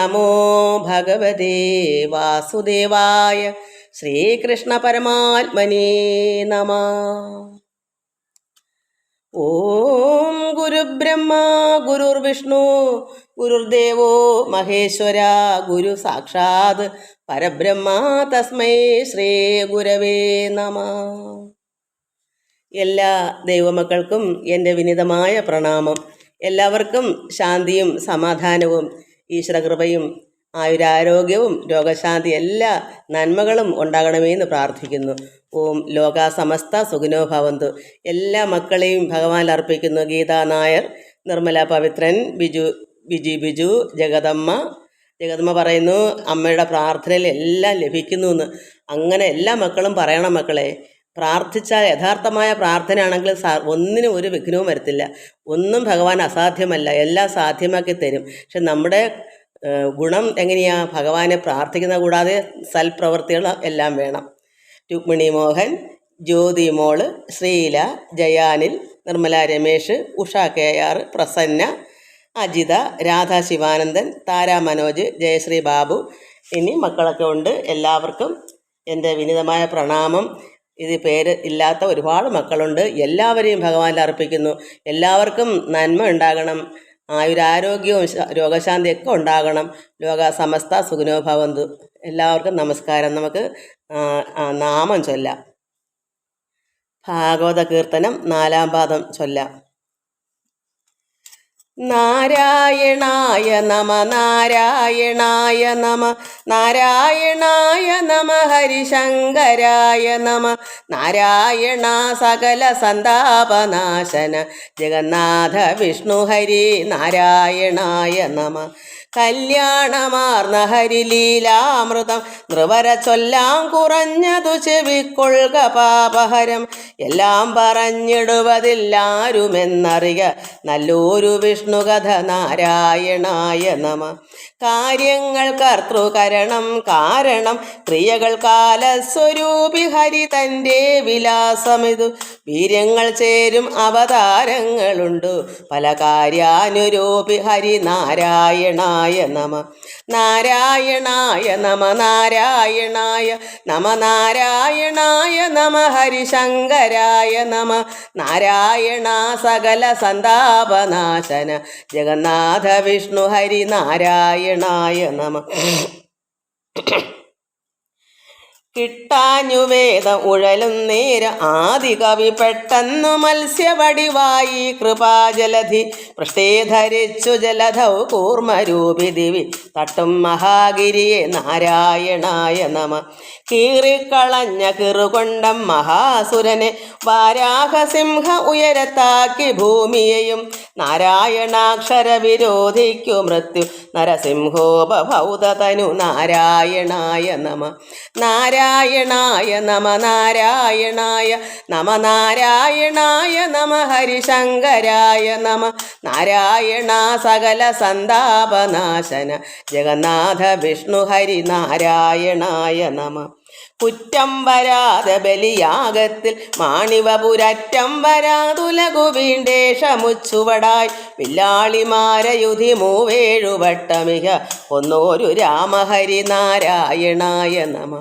നമോ ഭഗവതേ വാസുദേവായ. ശ്രീകൃഷ്ണ പരമാത്മനേ നമഃ. ഓം ഗുരുബ്രഹ്മ ഗുരുർവിഷ്ണു ഗുരുർദേവോ മഹേശ്വര ഗുരു സാക്ഷാത് പരബ്രഹ്മ തസ്മൈ ശ്രീ ഗുരവേ നമഃ. എല്ലാ ദൈവമക്കൾക്കും എൻ്റെ വിനീതമായ പ്രണാമം. എല്ലാവർക്കും ശാന്തിയും സമാധാനവും ഈശ്വരകൃപയും ആയുരാരോഗ്യവും രോഗശാന്തി എല്ലാ നന്മകളും ഉണ്ടാകണമെന്ന് പ്രാർത്ഥിക്കുന്നു. ഓം ലോകാ സമസ്ത സുഖിനോ ഭവന്തു. എല്ലാ മക്കളെയും ഭഗവാൻ അർപ്പിക്കുന്നു. ഗീതാ നായർ, നിർമ്മല പവിത്രൻ, ബിജു, ജഗദമ്മ പറയുന്നു അമ്മയുടെ പ്രാർത്ഥനയിൽ എല്ലാം ലഭിക്കുന്നു എന്ന്. അങ്ങനെ എല്ലാ മക്കളും പറയണം മക്കളെ. പ്രാർത്ഥിച്ചാൽ യഥാർത്ഥമായ പ്രാർത്ഥനയാണെങ്കിൽ ഒന്നിനും ഒരു വിഘ്നവും വരത്തില്ല. ഒന്നും ഭഗവാൻ അസാധ്യമല്ല, എല്ലാം സാധ്യമാക്കി തരും. പക്ഷെ നമ്മുടെ ഗുണം എങ്ങനെയാ? ഭഗവാനെ പ്രാർത്ഥിക്കുന്ന കൂടാതെ സൽപ്രവൃത്തികൾ എല്ലാം വേണം. രുക്മിണി മോഹൻ, ജ്യോതി മോള്, ശ്രീല, ജയാനിൽ, നിർമ്മല രമേഷ്, ഉഷ KR, പ്രസന്ന, അജിത, രാധാ ശിവാനന്ദൻ, താര മനോജ്, ജയശ്രീ ബാബു, ഇനി മക്കളൊക്കെ ഉണ്ട്. എല്ലാവർക്കും എൻ്റെ വിനീതമായ പ്രണാമം. ഇത് പേര് ഇല്ലാത്ത ഒരുപാട് മക്കളുണ്ട്. എല്ലാവരെയും ഭഗവാനിൽ അർപ്പിക്കുന്നു. എല്ലാവർക്കും നന്മ ഉണ്ടാകണം, ആയുരാരോഗ്യവും രോഗശാന്തിയൊക്കെ ഉണ്ടാകണം. ലോക സമസ്ത സുഖിനോ ഭവന്തു. എല്ലാവർക്കും നമസ്കാരം. നമുക്ക് നാമം ചൊല്ലാം. ഭാഗവത കീർത്തനം 4-ാം പാദം ചൊല്ലാം. നാരായണായ നമ നാരായണായ നമ നാരായണായ നമ ഹരിശങ്കരായ നമ നാരായണ സകല സന്താപനാശന ജഗന്നാഥ വിഷ്ണു ഹരി നാരായണായ നമ. കല്യാണമാർന്ന ഹരിലീലാമൃതം നൃവര ചൊല്ലാം കുറഞ്ഞതു ചെവിക്കൊള്ളുക പാപഹരം. എല്ലാം പറഞ്ഞിടുവതില്ലാരുമെന്നറിയ നല്ലൊരു വിഷ്ണുകഥ നാരായണായ നമ. കാര്യങ്ങൾ കർത്തൃകരണം കാരണം ക്രിയകൾ കാലസ്വരൂപി ഹരി തൻ്റെ വിലാസമിതു. വീര്യങ്ങൾ ചേരും അവതാരങ്ങളുണ്ട് പല കാര്യാനുരൂപി ഹരി നാരായണായ നമ. നാരായണായ നമ നാരായണായ നമ നാരായണായ നമ ഹരിശങ്കരായ നമ നാരായണ സകല സന്താപനാശന ജഗന്നാഥ വിഷ്ണു ഹരി നാരായണായ നമ. കിട്ടാഞ്ഞു വേദം ഉഴലും നേരം ആദി കവി പെട്ടെന്നു മത്സ്യവടിവായി കൃപാജലധി പൃഷ്ഠേ ധരിച്ചു ജലധൗ കൂർമ്മരൂപി ദിവി തട്ടും മഹാഗിരിയെ നാരായണായ നമ. കീറിക്കളഞ്ഞ കിറുകൊണ്ടം മഹാസുരനെ വാരാഹസിംഹ ഉയരത്താക്കി ഭൂമിയെയും നാരായണാക്ഷര വിരോധിക്കു മൃത്യു നരസിംഹോപഭൗതതനു നാരായണായ നമ. നാരായണായ നമ നാരായണായ നമ നാരായണായ നമ ഹരിശങ്കരായ നമ നാരായണ സകല സന്താപനാശന ജഗന്നാഥ വിഷ്ണു ഹരി നാരായണായ നമ. കുറ്റം വരാതെ ബലിയാഗത്തിൽ മാണിവപുരറ്റം വരാതുലകു വീണ്ടേഷമുച്ചുവടായി വില്ലാളിമാരയുധി 7 വട്ടമിക ഒന്നോരു രാമഹരി നാരായണായ നമ.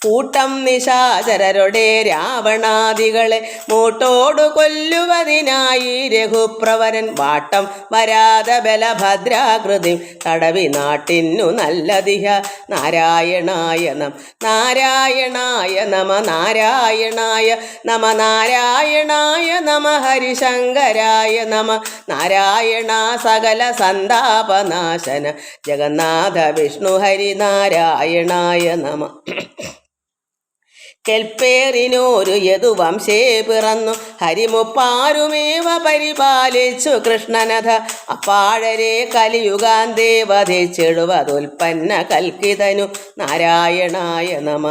കൂട്ടം നിശാചരരുടെ രാവണാദികളെ മൂട്ടോടു കൊല്ലുവതിനായി രഘുപ്രവരൻ വാട്ടം വരാത ബലഭദ്രാകൃതി തടവി നാട്ടിന്നു നല്ലതിഹ നാരായണായ നം. നാരായണായ നമ നാരായണായ നമ നാരായണായ നമ ഹരിശങ്കരായ നമ നാരായണ സകല സന്താപനാശന ജഗന്നാഥ വിഷ്ണു ഹരി നാരായണായ നമ. കെൽപ്പേറിനോരു യദുവംശേ പിറന്നു ഹരിമുപ്പാരുമേവ പരിപാലിച്ചു കൃഷ്ണനഥ അപ്പാഴരെ കലിയുഗാന്തേ വധിച്ചിടുവതുൽപ്പന്ന കൽക്കിതനു നാരായണായ നമ.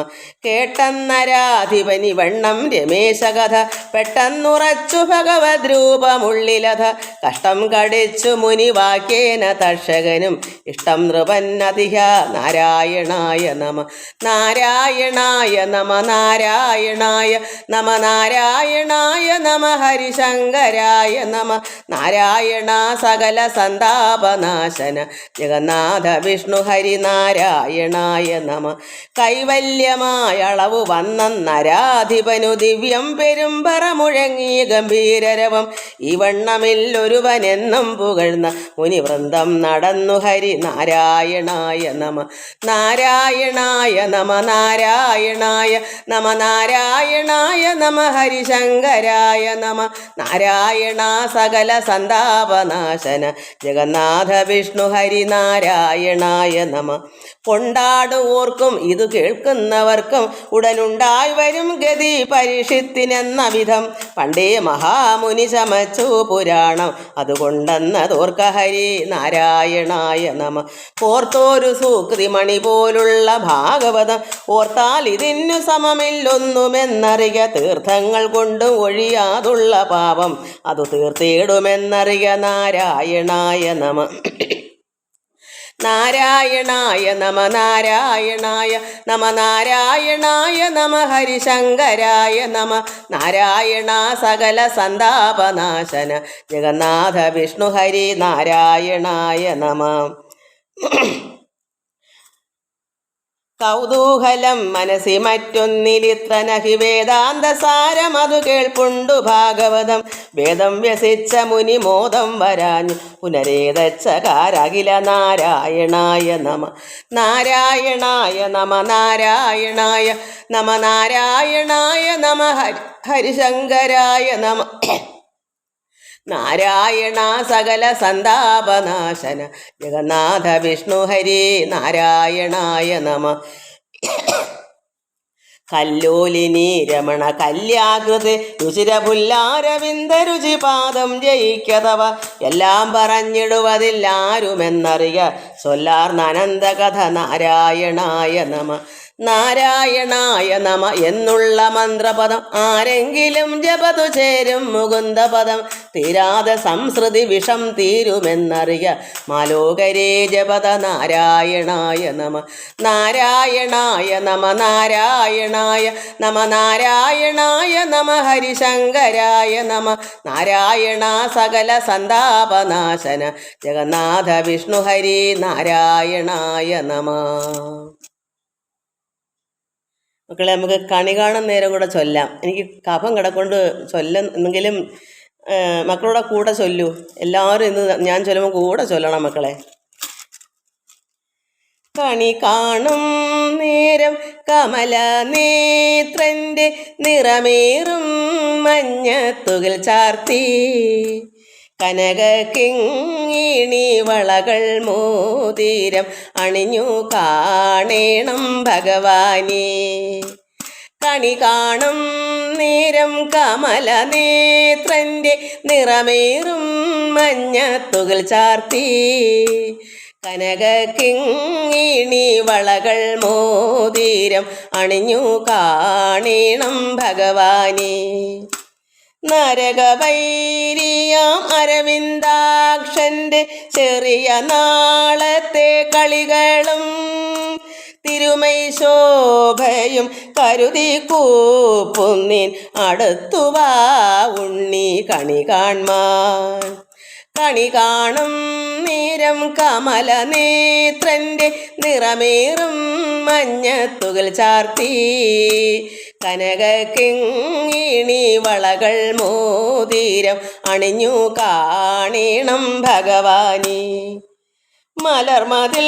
കേട്ടെന്നരാധിപനി വണ്ണം രമേശകഥ പെട്ടെന്നുറച്ചു ഭഗവത് രൂപമുള്ളിലഥ കഷ്ടം കടിച്ചു മുനിവാക്യേന തർഷകനും ഇഷ്ടം നൃപന്നതിഹ നാരായണായ നമ. നാരായണായ നമ നാരായണായ നമ നാരായണായ നമ ഹരിശങ്കരായ നമ നാരായണ സകല സന്താപനാശന ജഗന്നാഥ വിഷ്ണു ഹരി നാരായണായ നമ കൈവല്യമായ അളവ് വന്നരാധിപനു ദിവ്യം പെരുമ്പറ മുഴങ്ങി ഗംഭീരരവം ഈ വണ്ണമില്ലൊരുവനെന്നും പുകഴ്ന്ന മുനിവൃന്ദം നടന്നു ഹരി നാരായണായ നമ നാരായണായ നമ നാരായണായ നമ നാരായണായ നമ ഹരിശങ്കരായ നമ നാരായണ സകല സന്താപനാശന ജഗന്നാഥ വിഷ്ണു ഹരി നാരായണായ നമ കൊണ്ടാടുവോർക്കും ഇത് കേൾക്കുന്നവർക്കും ഉടനുണ്ടായി വരും ഗതി പരീക്ഷിത്തിനെന്ന വിധം പണ്ടേ മഹാമുനി ചമച്ചു പുരാണം അതുകൊണ്ടെന്നതോർക്ക ഹരി നാരായണായ നമ ഓർത്തോരു സൂക്തിമണി പോലുള്ള ഭാഗവതം ഓർത്താൽ ഇതിനു സമമില്ലൊന്നുമെന്നറിയ തീർത്ഥങ്ങൾ കൊണ്ടും ഒഴിയാതുള്ള പാപം അതു തീർത്തിടുമെന്നറിയ നാരായണായ നമ നാരായണായ നമ നാരായണായ നമ നാരായണായ നമ ഹരിശങ്കരായ നമ നാരായണ സകല സന്താപനാശന ജഗന്നാഥ വിഷ്ണു ഹരി നാരായണായ നമ കൗതൂഹലം മനസ്സി മറ്റൊന്നിലിത്ര നഹി വേദാന്തസാരം അതു കേൾപ്പുണ്ടു ഭാഗവതം വേദം വ്യസിച്ച മുനി മോദം വരാഞ്ഞു പുനരേതച്ചകാരകില നാരായണായ നമ നാരായണായ നമ നാരായണായ നമ നാരായണായ നമ ഹരിശങ്കരായ നമ നാരായണ സകല സന്താപനാശന ജഗന്നാഥ വിഷ്ണു ഹരി നാരായണായ നമ കല്ലോലിനി രമണ കല്യാകൃതി രുചിരപുല്ലാരവിന്ദ രുചിപാദം ജയിക്കതവ എല്ലാം പറഞ്ഞിടുവതില്ലാരുമെന്നറിയ ചൊല്ലാർന്നനന്ത കഥ നാരായണായ നമ നാരായണായ നമ എന്നുള്ള മന്ത്രപദം ആരെങ്കിലും ജപതു ചേരും മുകുന്ദപദം തീരാതെ സംസൃതി വിഷം തീരുമെന്നറിയ മാലോകരേ ജപത നാരായണായ നമ നാരായണായ നമ നാരായണായ നമ നാരായണായ നമ ഹരിശങ്കരായ നമ നാരായണ സകല സന്താപനാശന ജഗന്നാഥ വിഷ്ണു ഹരി നാരായണായ നമ മക്കളെ നമുക്ക് കണി കാണുന്ന നേരം കൂടെ ചൊല്ലാം എനിക്ക് കഫം കിടക്കൊണ്ട് ചൊല്ലുന്നെങ്കിലും മക്കളുടെ കൂടെ ചൊല്ലൂ എല്ലാവരും ഇന്ന് ഞാൻ ചൊല്ലുമ്പോൾ കൂടെ ചൊല്ലണം മക്കളെ കണി കാണും നേരം കമല നേത്രൻ്റെ നിറമേറും മഞ്ഞത്തുകിൽ ചാർത്തി കനക കിങ്ങിണി വളകൾ മോതിരം അണിഞ്ഞു കാണേണം ഭഗവാനെ കണി കാണും നേരം കമല നേത്രൻ്റെ നിറമേറും മഞ്ഞത്തുകിൽ ചാർത്തി കനക കിങ്ങിണി വളകൾ മോതിരം അണിഞ്ഞു കാണേണം ഭഗവാനെ നരകവൈരിയാം അരവിന്ദാക്ഷന്റെ ചെറിയ നാളത്തെ കളികളും തിരുമൈ ശോഭയും കരുതി കൂപ്പുന്നിൻ അടുത്തുവാ ഉണ്ണി കണി കാൺമാൻ കണി കാണും നേരം കമല നേത്രൻ്റെ നിറമേറും മഞ്ഞത്തുകിൽ ചാർത്തി കനക കിങ്ങിണി വളകൾ മോതിരം അണിഞ്ഞു കാണേണം ഭഗവാനെ മലർമതിൽ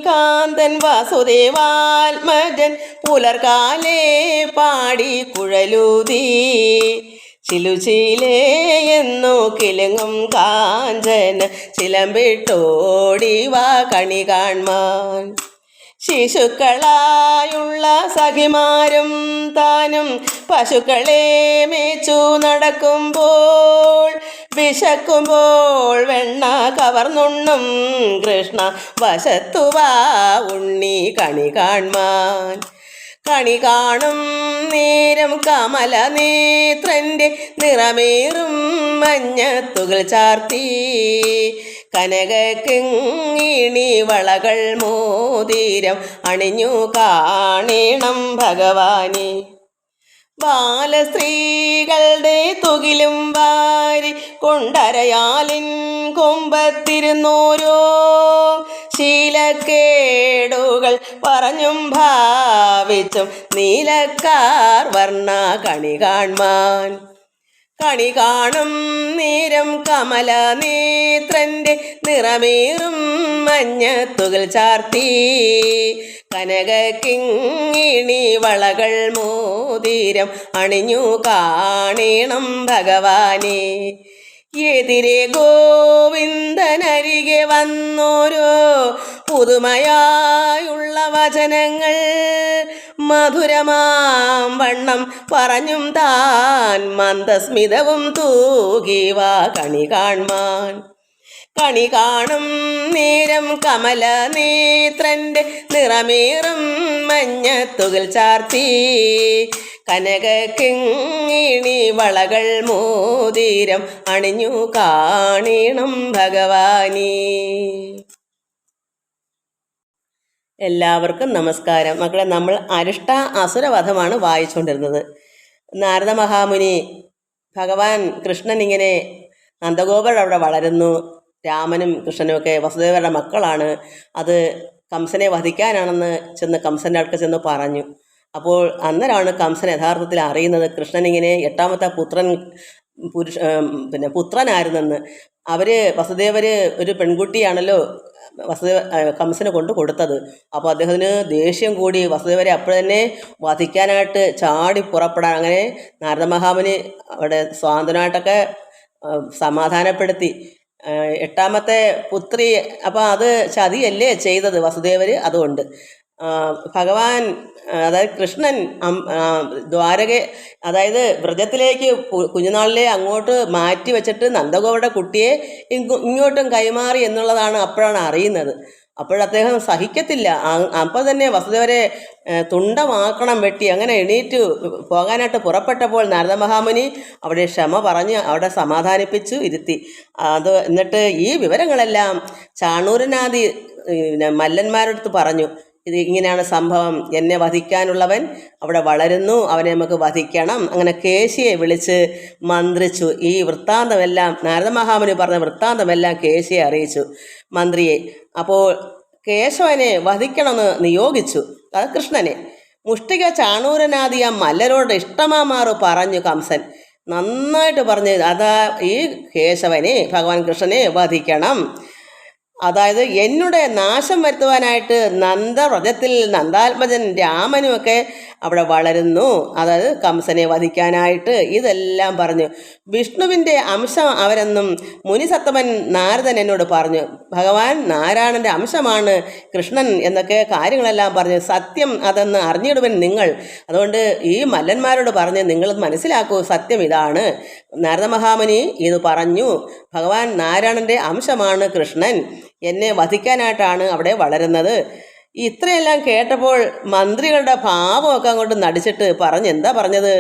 കാന്തൻ വാസുദേവാത്മജൻ പുലർകാലേ പാടി കുഴലൂതി ചിലുചിലേ എന്നു കിലുങ്ങും കാഞ്ചന ചിലമ്പിട്ടോടിവാ കണി കാൺമാൻ ശിശുക്കളായുള്ള സഖിമാരും താനും പശുക്കളെ മേച്ചു നടക്കുമ്പോൾ വിശക്കുമ്പോൾ വെണ്ണ കവർന്നുണ്ണും കൃഷ്ണ വശത്തുവാ ഉണ്ണി കണി കാൺമാൻ കണി കാണും നേരം കമല നേത്രൻ്റെ നിറമേറും മഞ്ഞത്തുകിൽ ചാർത്തി കനക കിങ്ങിണി വളകൾ മോതിരം അണിഞ്ഞു കാണേണം ഭഗവാനെ ബാലസ്ത്രീകളുടെ തുകിലും വാരി കൊണ്ടരയാലിൻ കൊമ്പത്തിരുന്നോരോ ശീലക്കേടുകൾ പറഞ്ഞും ഭാവിച്ചും നീലക്കാർ വർണ്ണ കണി കാണും നേരം കമല നേത്രന്റെ നിറമേറും മഞ്ഞത്തുകൾ ചാർത്തി കനകക്കിങ്ങിണി വളകൾ മോതിരം അണിഞ്ഞു കാണണം ഭഗവാനെ. എതിരെ ഗോവിന്ദനരികെ വന്നോരോ പുതുമയായുള്ള വചനങ്ങൾ മധുരമാം വണ്ണം പറഞ്ഞും താൻ മന്ദസ്മിതവും തൂകിവാ കണി കാണും നേരം കമല നേത്രന്റെ നിറമേറും മഞ്ഞത്തുകൾ ചാർത്തി കനകക്കിങ്ങിണി വളകൾ മോതിരം അണിഞ്ഞു കാണണം ഭഗവാനേ. എല്ലാവർക്കും നമസ്കാരം. മക്കളെ, നമ്മൾ അരിഷ്ട അസുരവധമാണ് വായിച്ചുകൊണ്ടിരുന്നത്. നാരദ മഹാമുനി ഭഗവാൻ കൃഷ്ണൻ ഇങ്ങനെ നന്ദഗോപരുടെ അവിടെ വളരുന്നു. രാമനും കൃഷ്ണനുമൊക്കെ വസുദേവരുടെ മക്കളാണ്. അത് കംസനെ വധിക്കാനാണെന്ന് ചെന്ന് കംസൻ്റെ അടുക്ക ചെന്ന് പറഞ്ഞു. അപ്പോൾ അന്നേരമാണ് കംസൻ യഥാർത്ഥത്തിൽ അറിയുന്നത് കൃഷ്ണനിങ്ങനെ എട്ടാമത്തെ പുത്രനായിരുന്നെന്ന്. വസുദേവർ ഒരു പെൺകുട്ടിയാണല്ലോ കംസന് കൊണ്ട് കൊടുത്തത്. അപ്പോൾ അദ്ദേഹത്തിന് ദേഷ്യം കൂടി വസുദേവരെ അപ്പോൾ തന്നെ വധിക്കാനായിട്ട് ചാടി പുറപ്പെടാൻ. അങ്ങനെ നാരദ മഹാമുനി അവിടെ സ്വാതന്ത്ര്യമായിട്ടൊക്കെ സമാധാനപ്പെടുത്തി. എട്ടാമത്തെ പുത്രി, അപ്പോൾ അത് ചതിയല്ലേ ചെയ്തത് വസുദേവർ. അതുകൊണ്ട് ഭഗവാൻ, അതായത് കൃഷ്ണൻ അതായത് വ്രജത്തിലേക്ക് കുഞ്ഞുനാളിലെ അങ്ങോട്ട് മാറ്റി വെച്ചിട്ട് നന്ദഗോപരുടെ കുട്ടിയെ ഇങ്ങോട്ടും കൈമാറി എന്നുള്ളതാണ് അപ്പോഴാണ് അറിയുന്നത്. അപ്പോഴദ്ദേഹം സഹിക്കത്തില്ല. അപ്പോൾ തന്നെ വസുദേവരെ തുണ്ടമാക്കണം വെട്ടി. അങ്ങനെ എണീറ്റ് പോകാനായിട്ട് പുറപ്പെട്ടപ്പോൾ നാരദ മഹാമുനി അവിടെ ക്ഷമ പറഞ്ഞ് അവിടെ സമാധാനിപ്പിച്ചു ഇരുത്തി. എന്നിട്ട് ഈ വിവരങ്ങളെല്ലാം ചാണൂരനാദി മല്ലന്മാരടുത്ത് പറഞ്ഞു. ഇത് ഇങ്ങനെയാണ് സംഭവം, എന്നെ വധിക്കാനുള്ളവൻ അവിടെ വളരുന്നു, അവനെ നമുക്ക് വധിക്കണം. അങ്ങനെ കേശിയെ വിളിച്ച് മന്ത്രിച്ചു. ഈ വൃത്താന്തമെല്ലാം നാരദ മഹാമുനി പറഞ്ഞ വൃത്താന്തമെല്ലാം കേശിയെ അറിയിച്ചു, മന്ത്രിയെ. അപ്പോൾ കേശവനെ വധിക്കണമെന്ന് നിയോഗിച്ചു, അത് കൃഷ്ണനെ. മുഷ്ടിക ചാണൂരനാദിയ മല്ലരോട് ഇഷ്ടമാമാറ് പറഞ്ഞു കംസൻ. നന്നായിട്ട് പറഞ്ഞു, ഈ കേശവനെ, ഭഗവാൻ കൃഷ്ണനെ വധിക്കണം. അതായത് എന്നുടെ നാശം വരുത്തുവാനായിട്ട് നന്ദവ്രജത്തിൽ നന്ദാത്മജൻ രാമനുമൊക്കെ അവിടെ വളരുന്നു. അതായത് കംസനെ വധിക്കാനായിട്ട് ഇതെല്ലാം പറഞ്ഞു. വിഷ്ണുവിൻ്റെ അംശം അവരെന്നും മുനിസത്തമൻ നാരദൻ എന്നോട് പറഞ്ഞു. ഭഗവാൻ നാരായണൻ്റെ അംശമാണ് കൃഷ്ണൻ എന്നൊക്കെ കാര്യങ്ങളെല്ലാം പറഞ്ഞു. സത്യം അതെന്ന് അറിഞ്ഞിടുവൻ നിങ്ങൾ. അതുകൊണ്ട് ഈ മല്ലന്മാരോട് പറഞ്ഞ് നിങ്ങൾ മനസ്സിലാക്കൂ, സത്യം ഇതാണ്. നാരദ മഹാമുനി ഇത് പറഞ്ഞു. ഭഗവാൻ നാരായണൻ്റെ അംശമാണ് കൃഷ്ണൻ, എന്നെ വധിക്കാനായിട്ടാണ് അവിടെ വളരുന്നത്. ഇത്രയെല്ലാം കേട്ടപ്പോൾ മന്ത്രികളുടെ ഭാവമൊക്കെ അങ്ങോട്ട് നടിച്ചിട്ട് എന്താ പറഞ്ഞത്?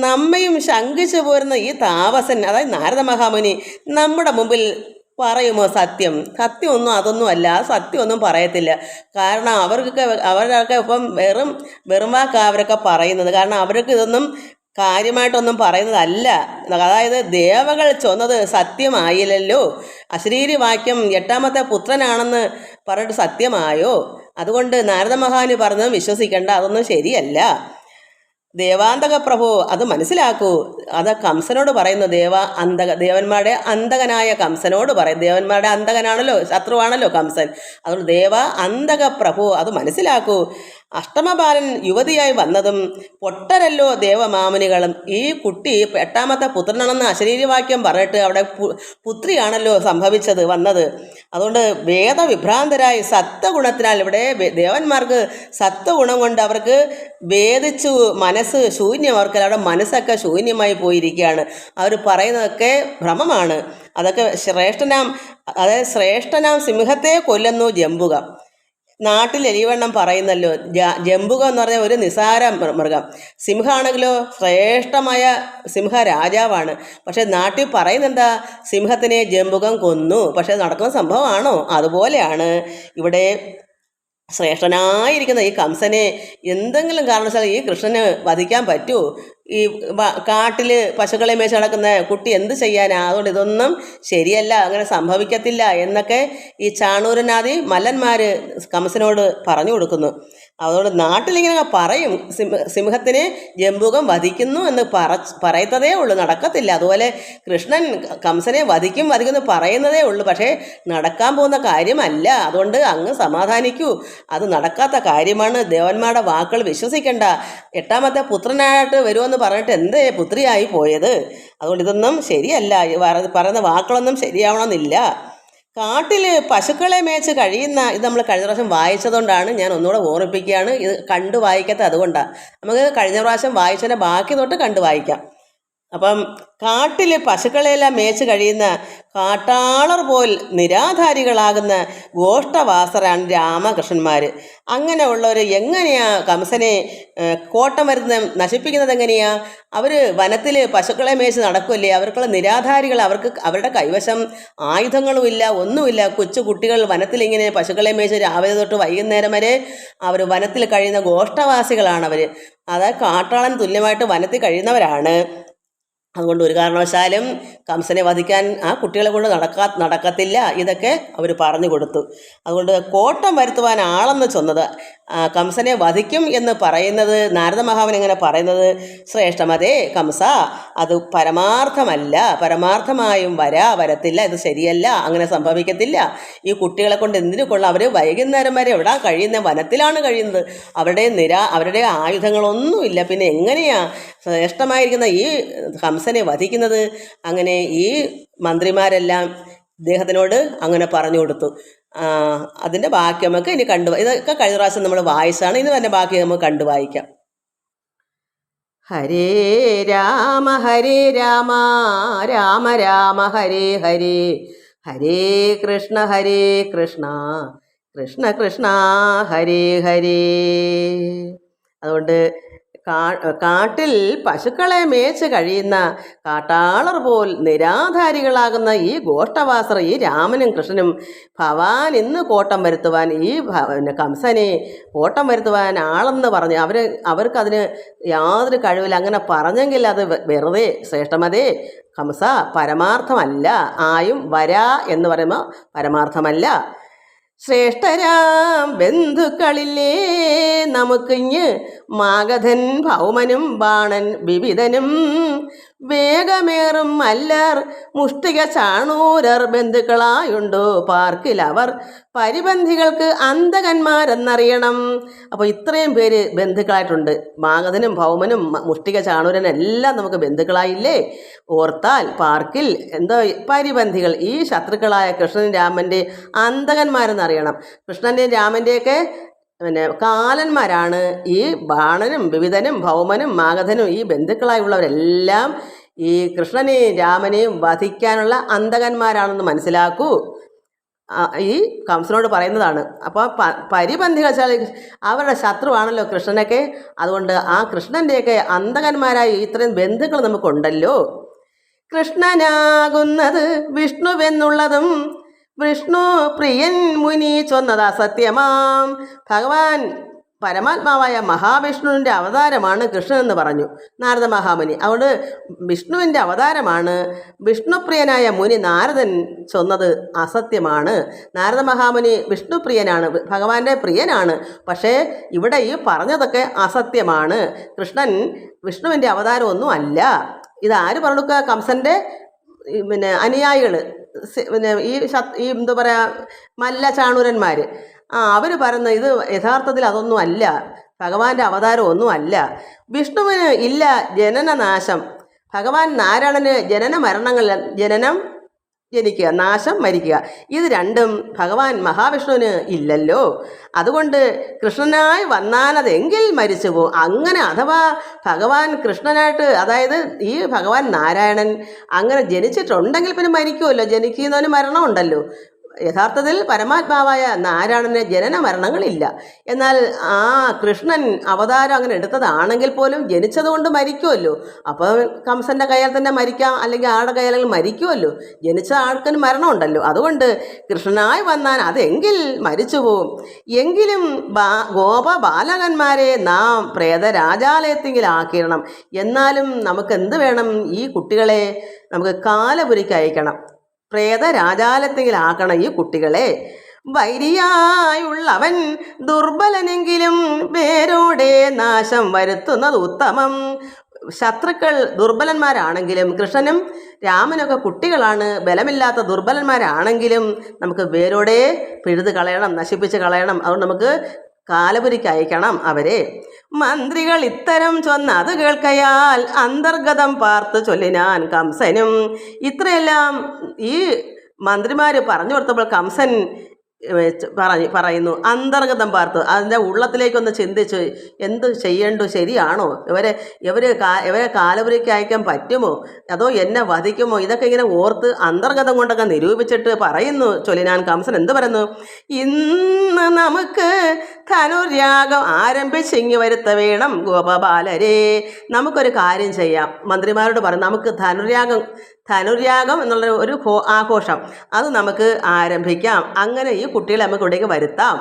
നമ്മയും ശങ്കിച്ചു പോരുന്ന ഈ താപസൻ, അതായത് നാരദ മഹാമുനി നമ്മുടെ മുമ്പിൽ പറയുമോ സത്യം? സത്യമൊന്നും അതൊന്നും അല്ല, സത്യമൊന്നും പറയത്തില്ല. കാരണം അവരൊക്കെ ഇപ്പം വെറും വാക്കാ അവരൊക്കെ പറയുന്നത്. കാരണം അവർക്ക് ഇതൊന്നും കാര്യമായിട്ടൊന്നും പറയുന്നതല്ല. അതായത് ദേവകൾ ചൊന്നത് സത്യമായില്ലല്ലോ. അശരീരി വാക്യം എട്ടാമത്തെ പുത്രനാണെന്ന് പറഞ്ഞിട്ട് സത്യമായോ? അതുകൊണ്ട് നാരദ മഹാന് പറഞ്ഞത് വിശ്വസിക്കേണ്ട, അതൊന്നും ശരിയല്ല. ദേവാന്തക പ്രഭു അത് മനസ്സിലാക്കൂ. അത് കംസനോട് പറയുന്നു. ദേവന്മാരുടെ അന്തകനായ കംസനോട് പറയും. ദേവന്മാരുടെ അന്തകനാണല്ലോ, ശത്രുവാണല്ലോ കംസൻ. അതുകൊണ്ട് ദേവ അന്തക പ്രഭു അത് മനസ്സിലാക്കൂ. അഷ്ടമബാലൻ യുവതിയായി വന്നതും പൊട്ടരല്ലോ ദേവമാമുനികളും. ഈ കുട്ടി എട്ടാമത്തെ പുത്രനാണെന്ന് അശരീരവാക്യം പറഞ്ഞിട്ട് അവിടെ പുത്രിയാണല്ലോ വന്നത്. അതുകൊണ്ട് വേദവിഭ്രാന്തരായി സത്വഗുണത്തിനാൽ ഇവിടെ ദേവന്മാർക്ക് സത്വഗുണം കൊണ്ട് അവർക്ക് വേദിച്ചു മനസ്സ് ശൂന്യം. അവർക്ക് അവിടെ മനസ്സൊക്കെ ശൂന്യമായി പോയിരിക്കുകയാണ്. അവർ പറയുന്നതൊക്കെ ഭ്രമമാണ്. അതൊക്കെ ശ്രേഷ്ഠനാം സിംഹത്തെ കൊല്ലുന്നു ജംബുക. നാട്ടിൽ എലിവണ്ണം പറയുന്നല്ലോ, ജംബുകം എന്ന് പറഞ്ഞാൽ ഒരു നിസാര മൃഗം. സിംഹമാണെങ്കിലോ ശ്രേഷ്ഠമായ സിംഹരാജാവാണ്. പക്ഷെ നാട്ടിൽ പറയുന്നെന്താ? സിംഹത്തിനെ ജംബുകം കൊന്നു. പക്ഷെ നടക്കുന്ന സംഭവമാണോ? അതുപോലെയാണ് ഇവിടെ ശ്രേഷ്ഠനായിരിക്കുന്ന ഈ കംസനെ എന്തെങ്കിലും കാരണവശാൽ ഈ കൃഷ്ണന് വധിക്കാൻ പറ്റുമോ? ഈ കാട്ടിൽ പശുക്കളെ മേച്ച് നടക്കുന്ന കുട്ടി എന്ത് ചെയ്യാനാ? അതുകൊണ്ട് ഇതൊന്നും ശരിയല്ല, അങ്ങനെ സംഭവിക്കത്തില്ല എന്നൊക്കെ ഈ ചാണൂരനാദി മല്ലന്മാർ കംസനോട് പറഞ്ഞു കൊടുക്കുന്നു. അതുകൊണ്ട് നാട്ടിലിങ്ങനെ പറയും, സിംഹത്തിനെ ജംബുകം വധിക്കുന്നു എന്ന് പറയത്തതേ ഉള്ളൂ, നടക്കത്തില്ല. അതുപോലെ കൃഷ്ണൻ കംസനെ വധിക്കുന്നു പറയുന്നതേ ഉള്ളൂ, പക്ഷേ നടക്കാൻ പോകുന്ന കാര്യമല്ല. അതുകൊണ്ട് അങ്ങ് സമാധാനിക്കൂ, അത് നടക്കാത്ത കാര്യമാണ്. ദേവന്മാരുടെ വാക്കുകൾ വിശ്വസിക്കേണ്ട. 8ാമത്തെ പുത്രനായിട്ട് വരുമെന്ന് പറഞ്ഞിട്ട് എന്തേ പുത്രിയായി പോയത്? അതുകൊണ്ട് ഇതൊന്നും ശരിയല്ല, പറയുന്ന വാക്കുകളൊന്നും ശരിയാവണമെന്നില്ല. കാട്ടിൽ പശുക്കളെ മേച്ച് കഴിയുന്ന ഇത് നമ്മൾ കഴിഞ്ഞ പ്രാവശ്യം വായിച്ചതുകൊണ്ടാണ് ഞാൻ ഒന്നുകൂടെ ഓർമ്മിപ്പിക്കുകയാണ്. ഇത് കണ്ടു വായിക്കാത്ത അതുകൊണ്ടാണ്. നമുക്ക് കഴിഞ്ഞ പ്രാവശ്യം വായിച്ചതിൻ്റെ ബാക്കി തൊട്ട് കണ്ടു വായിക്കാം. അപ്പം കാട്ടിൽ പശുക്കളെല്ലാം മേച്ച് കഴിയുന്ന കാട്ടാളർ പോൽ നിരാധാരികളാകുന്ന ഗോഷ്ഠവാസരാണ് രാമകൃഷ്ണന്മാർ. അങ്ങനെ ഉള്ളവർ എങ്ങനെയാ കംസനെ കോട്ടം വരുന്ന നശിപ്പിക്കുന്നത്? എങ്ങനെയാ? അവർ വനത്തിൽ പശുക്കളെ മേച്ച് നടക്കുമല്ലേ, അവർക്കുള്ള നിരാധാരികൾ. അവരുടെ കൈവശം ആയുധങ്ങളുമില്ല, ഒന്നുമില്ല. കൊച്ചു കുട്ടികൾ വനത്തിലിങ്ങനെ പശുക്കളെ മേച്ച് രാവിലെ തൊട്ട് വൈകുന്നേരം വരെ അവർ വനത്തിൽ കഴിയുന്ന ഗോഷ്ഠവാസികളാണ്. അതായത് കാട്ടാളൻ തുല്യമായിട്ട് വനത്തിൽ കഴിയുന്നവരാണ്. അതുകൊണ്ട് ഒരു കാരണവശാലും കംസനെ വധിക്കാൻ ആ കുട്ടികളെ കൊണ്ട് നടക്കത്തില്ല. ഇതൊക്കെ അവർ പറഞ്ഞു കൊടുത്തു. അതുകൊണ്ട് കോട്ടം വരുത്തുവാൻ ആളെന്ന് ചൊന്നത് കംസനെ വധിക്കും എന്ന് പറയുന്നത് നാരദ മഹാവൻ എങ്ങനെ പറയുന്നത്? ശ്രേഷ്ഠമതേ കംസ, അത് പരമാർത്ഥമല്ല, പരമാർത്ഥമായും വരത്തില്ല, ഇത് ശരിയല്ല, അങ്ങനെ സംഭവിക്കത്തില്ല. ഈ കുട്ടികളെ കൊണ്ട് എന്തിനു കൊള്ളാം? അവർ വൈകുന്നേരം വരെ എവിടാ കഴിയുന്നത്? വനത്തിലാണ് കഴിയുന്നത്. അവരുടെ ആയുധങ്ങളൊന്നുമില്ല. പിന്നെ എങ്ങനെയാ ശ്രേഷ്ഠമായിരിക്കുന്ന ഈ കംസനെ വധിക്കുന്നത്? അങ്ങനെ ഈ മന്ത്രിമാരെല്ലാം ഇദ്ദേഹത്തിനോട് അങ്ങനെ പറഞ്ഞു കൊടുത്തു. അതിൻ്റെ ബാക്കി നമുക്ക് ഇനി ഇതൊക്കെ കഴിഞ്ഞ പ്രാവശ്യം നമ്മൾ വായിച്ചാണ്. ഇനി തന്നെ ബാക്കി നമുക്ക് കണ്ടു വായിക്കാം. ഹരേ രാമ രാമ രാമ ഹരേ ഹരേ, ഹരേ കൃഷ്ണ കൃഷ്ണ കൃഷ്ണ ഹരേ ഹരേ. അതുകൊണ്ട് കാട്ടിൽ പശുക്കളെ മേച്ച് കഴിയുന്ന കാട്ടാളർ പോൽ നിരാധാരികളാകുന്ന ഈ ഗോഷ്ഠവാസർ, ഈ രാമനും കൃഷ്ണനും ഭവാൻ ഇന്ന് കോട്ടം വരുത്തുവാൻ, ഈ കംസനെ കോട്ടം വരുത്തുവാൻ ആളെന്ന് പറഞ്ഞ് അവർക്കതിന് യാതൊരു കഴിവില്ല. അങ്ങനെ പറഞ്ഞെങ്കിൽ അത് വെറുതെ. ശ്രേഷ്ഠമതേ കംസ, പരമാർത്ഥമല്ല. ആയും എന്ന് പറയുമ്പോൾ പരമാർത്ഥമല്ല. ശ്രേഷ്ഠരാം ബന്ധുക്കളില്ലേ നമുക്കിഞ്ഞ്, മാഗധൻ ഭൗമനും ബാണൻ വിവിധനും വേഗമേറും മല്ലർ മുഷ്ടിക ചാണൂരർ ബന്ധുക്കളായുണ്ടോ പാർക്കിൽ അവർ പരിബന്ധികൾക്ക് അന്തകന്മാരെന്നറിയണം. അപ്പോൾ ഇത്രയും പേര് ബന്ധുക്കളായിട്ടുണ്ട്. മാഗധനും ഭൗമനും മുഷ്ടിക ചാണൂരനും എല്ലാം നമുക്ക് ബന്ധുക്കളായില്ലേ? ഓർത്താൽ പാർക്കിൽ എന്തോ പരിബന്ധികൾ, ഈ ശത്രുക്കളായ കൃഷ്ണൻ രാമൻ്റെ അന്തകന്മാരെന്നറിയണം. കൃഷ്ണൻ്റെയും രാമൻ്റെയൊക്കെ കാലന്മാരാണ് ഈ ബാണനും വിവിധനും ഭൗമനും മാഗധനും. ഈ ബന്ധുക്കളായുള്ളവരെല്ലാം ഈ കൃഷ്ണനെയും രാമനെയും വധിക്കാനുള്ള അന്തകന്മാരാണെന്ന് മനസ്സിലാക്കൂ. ഈ കംസനോട് പറയുന്നതാണ്. അപ്പോൾ പരിബന്ധികൾ വെച്ചാൽ അവരുടെ ശത്രുവാണല്ലോ കൃഷ്ണനൊക്കെ. അതുകൊണ്ട് ആ കൃഷ്ണൻ്റെയൊക്കെ അന്തകന്മാരായി ഇത്രയും ബന്ധുക്കൾ നമുക്കുണ്ടല്ലോ. കൃഷ്ണനാകുന്നത് വിഷ്ണുവെന്നുള്ളതും വിഷ്ണു പ്രിയൻ മുനി ചൊന്നത് അസത്യമാം. ഭഗവാൻ പരമാത്മാവായ മഹാവിഷ്ണുവിൻ്റെ അവതാരമാണ് കൃഷ്ണൻ എന്ന് പറഞ്ഞു നാരദ മഹാമുനി. അതുകൊണ്ട് വിഷ്ണുവിൻ്റെ അവതാരമാണ്. വിഷ്ണുപ്രിയനായ മുനി നാരദൻ ചൊന്നത് അസത്യമാണ്. നാരദ മഹാമുനി വിഷ്ണുപ്രിയനാണ്, ഭഗവാന്റെ പ്രിയനാണ്. പക്ഷേ ഇവിടെ ഈ പറഞ്ഞതൊക്കെ അസത്യമാണ്. കൃഷ്ണൻ വിഷ്ണുവിൻ്റെ അവതാരമൊന്നും അല്ല. ഇതാര് പറഞ്ഞു? കംസൻ്റെ അനുയായികൾ, ഈ എന്താ പറയുക, മല്ല ചാണൂരന്മാർ. അവർ പറയുന്ന ഇത് യഥാർത്ഥത്തിൽ അതൊന്നും അല്ല, ഭഗവാന്റെ അവതാരം ഒന്നും അല്ല. വിഷ്ണുവിന് ഇല്ല ജനനനാശം. ഭഗവാൻ നാരായണന് ജനന മരണങ്ങൾ, ജനനം ജനിക്കുക, നാശം മരിക്കുക, ഇത് രണ്ടും ഭഗവാൻ മഹാവിഷ്ണുവിന് ഇല്ലല്ലോ. അതുകൊണ്ട് കൃഷ്ണനായി വന്നാലതെങ്കിൽ മരിച്ചു പോകും. അങ്ങനെ അഥവാ ഭഗവാൻ കൃഷ്ണനായിട്ട്, അതായത് ഈ ഭഗവാൻ നാരായണൻ അങ്ങനെ ജനിച്ചിട്ടുണ്ടെങ്കിൽ പിന്നെ മരിക്കുമല്ലോ. ജനിക്കുന്നവന് മരണമുണ്ടല്ലോ. യഥാർത്ഥത്തിൽ പരമാത്മാവായ നാരായണന് ജനന മരണങ്ങളില്ല. എന്നാൽ ആ കൃഷ്ണൻ അവതാരം അങ്ങനെ എടുത്തതാണെങ്കിൽ പോലും ജനിച്ചതുകൊണ്ട് മരിക്കുമല്ലോ. അപ്പോൾ കംസൻ്റെ കയ്യിൽ തന്നെ മരിക്കാം, അല്ലെങ്കിൽ ആളുടെ കയ്യിൽ മരിക്കുമല്ലോ. ജനിച്ച ആൾക്കിന് മരണമുണ്ടല്ലോ. അതുകൊണ്ട് കൃഷ്ണനായി വന്നാൽ അതെങ്കിൽ മരിച്ചു പോവും. എങ്കിലും ഗോപബാലകന്മാരെ നാം പ്രേതരാജാലയത്തിലാക്കിയിടണം. എന്നാലും നമുക്ക് എന്ത് വേണം? ഈ കുട്ടികളെ നമുക്ക് കാലപുരിക്ക് അയക്കണം, പ്രേതരാജാലയത്തിലാക്കണം ഈ കുട്ടികളെ. വൈരിയായുള്ളവൻ ദുർബലനെങ്കിലും വേരോടെ നാശം വരുത്തുന്നത് ഉത്തമം. ശത്രുക്കൾ ദുർബലന്മാരാണെങ്കിലും, കൃഷ്ണനും രാമനൊക്കെ കുട്ടികളാണ്, ബലമില്ലാത്ത ദുർബലന്മാരാണെങ്കിലും നമുക്ക് വേരോടെ പിഴുത് കളയണം, നശിപ്പിച്ച് കളയണം. അതുകൊണ്ട് നമുക്ക് കാലപുരിക്ക് അയക്കണം അവരെ. മന്ത്രികൾ ഇത്തരം ചൊന്നത് കേൾക്കയാൽ അന്തർഗതം പാർത്ത് ചൊല്ലിനാൻ കംസനും. ഇത്രയെല്ലാം ഈ മന്ത്രിമാർ പറഞ്ഞു കൊടുത്തപ്പോൾ കംസൻ പറയുന്നു അന്തർഗതം പാർത്തു. അതിൻ്റെ ഉള്ളത്തിലേക്കൊന്ന് ചിന്തിച്ചു, എന്ത് ചെയ്യേണ്ടു, ശരിയാണോ, ഇവരെ കാലപുരിക്ക് അയക്കാൻ പറ്റുമോ, അതോ എന്നെ വധിക്കുമോ? ഇതൊക്കെ ഇങ്ങനെ ഓർത്ത് അന്തർഗതം കൊണ്ടൊക്കെ നിരൂപിച്ചിട്ട് പറയുന്നു ചൊല്ലിനാൻ കംസൻ. എന്ത് പറയുന്നു? ഇന്ന് നമുക്ക് ധനുര്യാഗം ആരംഭിച്ചിങ്ങി വരുത്ത വേണം ഗോപബാലരെ. നമുക്കൊരു കാര്യം ചെയ്യാം, മന്ത്രിമാരോട് പറയും, നമുക്ക് ധനുര്യാഗം എന്നുള്ള ഒരു ആഘോഷം അത് നമുക്ക് ആരംഭിക്കാം. അങ്ങനെ ഈ കുട്ടികളെ നമുക്ക് ഇവിടേക്ക് വരുത്താം.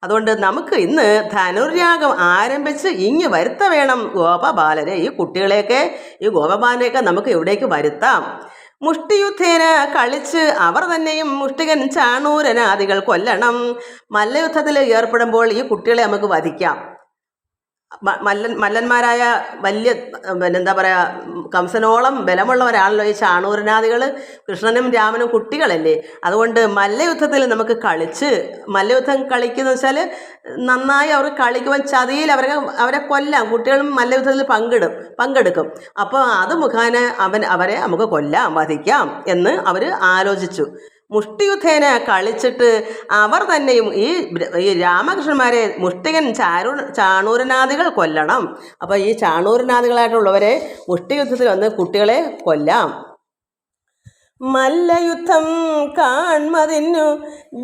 അതുകൊണ്ട് നമുക്ക് ഇന്ന് ധനുര്യാഗം ആരംഭിച്ച് ഇങ്ങ് വരുത്ത വേണം ഗോപബാലരെ. ഈ കുട്ടികളെയൊക്കെ, ഈ ഗോപബാലനെയൊക്കെ നമുക്ക് ഇവിടേക്ക് വരുത്താം. മുഷ്ടിയുദ്ധേന കളിച്ച് അവർ തന്നെയും മുഷ്ടികൻ ചാണൂരനാദികൾ കൊല്ലണം. മല്ലയുദ്ധത്തിൽ ഏർപ്പെടുമ്പോൾ ഈ കുട്ടികളെ നമുക്ക് വധിക്കാം. മല്ലന്മാരായ വലിയ എന്താ പറയുക, കംസനോളം ബലമുള്ളവരാണല്ലോ ഈ ചാണൂരനാദികൾ. കൃഷ്ണനും രാമനും കുട്ടികളല്ലേ. അതുകൊണ്ട് മല്ലയുദ്ധത്തിൽ നമുക്ക് കളിച്ച്, മല്ലയുദ്ധം കളിക്കുന്ന വെച്ചാൽ നന്നായി അവർ കളിക്കുവാൻ ചതിയിൽ അവരെ കൊല്ലാം. കുട്ടികളും മല്ലയുദ്ധത്തിൽ പങ്കെടുക്കും. അപ്പോൾ അത് മുഖേന അവരെ നമുക്ക് കൊല്ലാം, വധിക്കാം എന്ന് അവർ ആലോചിച്ചു. മുഷ്ടിയുദ്ധേന കളിച്ചിട്ട് അവർ തന്നെയും ഈ രാമകൃഷ്ണന്മാരെ മുഷ്ടികൻ ചാണൂരനാദികൾ കൊല്ലണം. അപ്പോൾ ഈ ചാണൂരനാദികളായിട്ടുള്ളവരെ മുഷ്ടിയുദ്ധത്തിൽ വന്ന് കുട്ടികളെ കൊല്ലാം. മല്ലയുദ്ധം കാൺമതിനു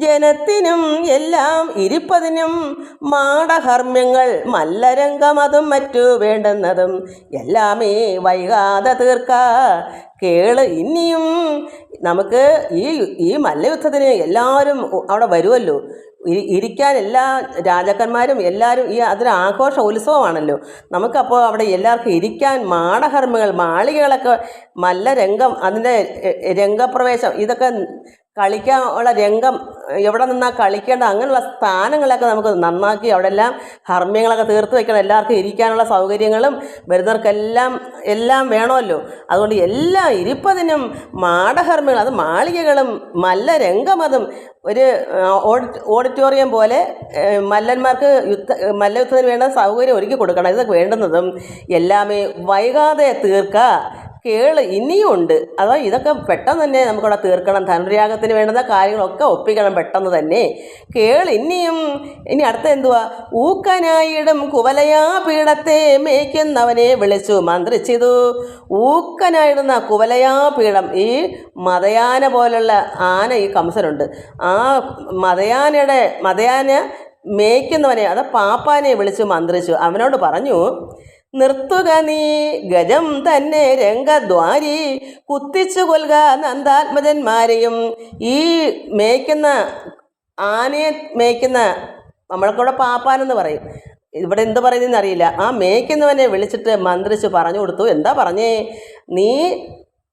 ജനത്തിനും എല്ലാം ഇരിപ്പതിനും മാടഹർമ്മ്യങ്ങൾ മല്ലരംഗമതും മറ്റു വേണ്ടുന്നതും എല്ലാമേ വൈകാതെ തീർക്ക കേള്. ഇനിയും നമുക്ക് ഈ മല്ലയുദ്ധത്തിന് എല്ലാവരും അവിടെ വരുമല്ലോ, ഇരിക്കാൻ എല്ലാ രാജാക്കന്മാരും എല്ലാവരും അതൊരു ആഘോഷ ഉത്സവമാണല്ലോ. നമുക്കപ്പോൾ അവിടെ എല്ലാവർക്കും ഇരിക്കാൻ മാടഹർമ്മികൾ, മാളികകളൊക്കെ, മല്ലരംഗം, അതിൻ്റെ രംഗപ്രവേശം, ഇതൊക്കെ കളിക്കാനുള്ള രംഗം, എവിടെ നിന്നാൽ കളിക്കേണ്ട അങ്ങനെയുള്ള സ്ഥാനങ്ങളൊക്കെ നമുക്ക് നന്നാക്കി അവിടെ എല്ലാം ഹർമ്മ്യങ്ങളൊക്കെ തീർത്ത് വയ്ക്കണം. എല്ലാവർക്കും ഇരിക്കാനുള്ള സൗകര്യങ്ങളും എല്ലാം വേണമല്ലോ. അതുകൊണ്ട് എല്ലാ ഇരിപ്പതിനും മാടഹർമ്മ്യങ്ങൾ, അത് മാളികകളും മല്ലരംഗമതും ഒരു ഓഡിറ്റോറിയം പോലെ മല്ലന്മാർക്ക് മല്ലയുദ്ധത്തിന് വേണ്ട സൗകര്യം ഒരുക്കി കൊടുക്കണം. ഇതൊക്കെ വേണ്ടുന്നതും എല്ലാമേ വൈകാതെ തീർക്ക കേള്. ഇനിയും ഉണ്ട്, അതോ ഇതൊക്കെ പെട്ടെന്ന് തന്നെ നമുക്കവിടെ തീർക്കണം. ധനുര്യാഗത്തിന് വേണ്ടുന്ന കാര്യങ്ങളൊക്കെ ഒപ്പിക്കണം പെട്ടെന്ന് തന്നെ. കേള് ഇനി അടുത്ത എന്തുവാ? ഊക്കനായിടും കുവലയാ പീഠത്തെ മേയ്ക്കുന്നവനെ വിളിച്ചു മന്ത്രിച്ചിതു. ഊക്കനായിടുന്ന കുവലയാ പീഠം, ഈ മതയാന പോലുള്ള ആന ഈ കംസനുണ്ട്. ആ മതയാന മേയ്ക്കുന്നവനെ, അത് പാപ്പാനെ വിളിച്ച് മന്ത്രിച്ചു. അവനോട് പറഞ്ഞു, നിർത്തുക നീ ഗജം തന്നെ രംഗദ്വാരി, കുത്തിച്ചു കൊൽക നന്ദാത്മജന്മാരെയും. ഈ ആനയെ മേയ്ക്കുന്ന, നമ്മൾക്കൂടെ പാപ്പാനെന്ന് പറയും, ഇവിടെ എന്ത് പറയുന്നതെന്ന് അറിയില്ല. ആ മേയ്ക്കുന്നവനെ വിളിച്ചിട്ട് മന്ത്രിച്ചു പറഞ്ഞു കൊടുത്തു. എന്താ പറഞ്ഞേ? നീ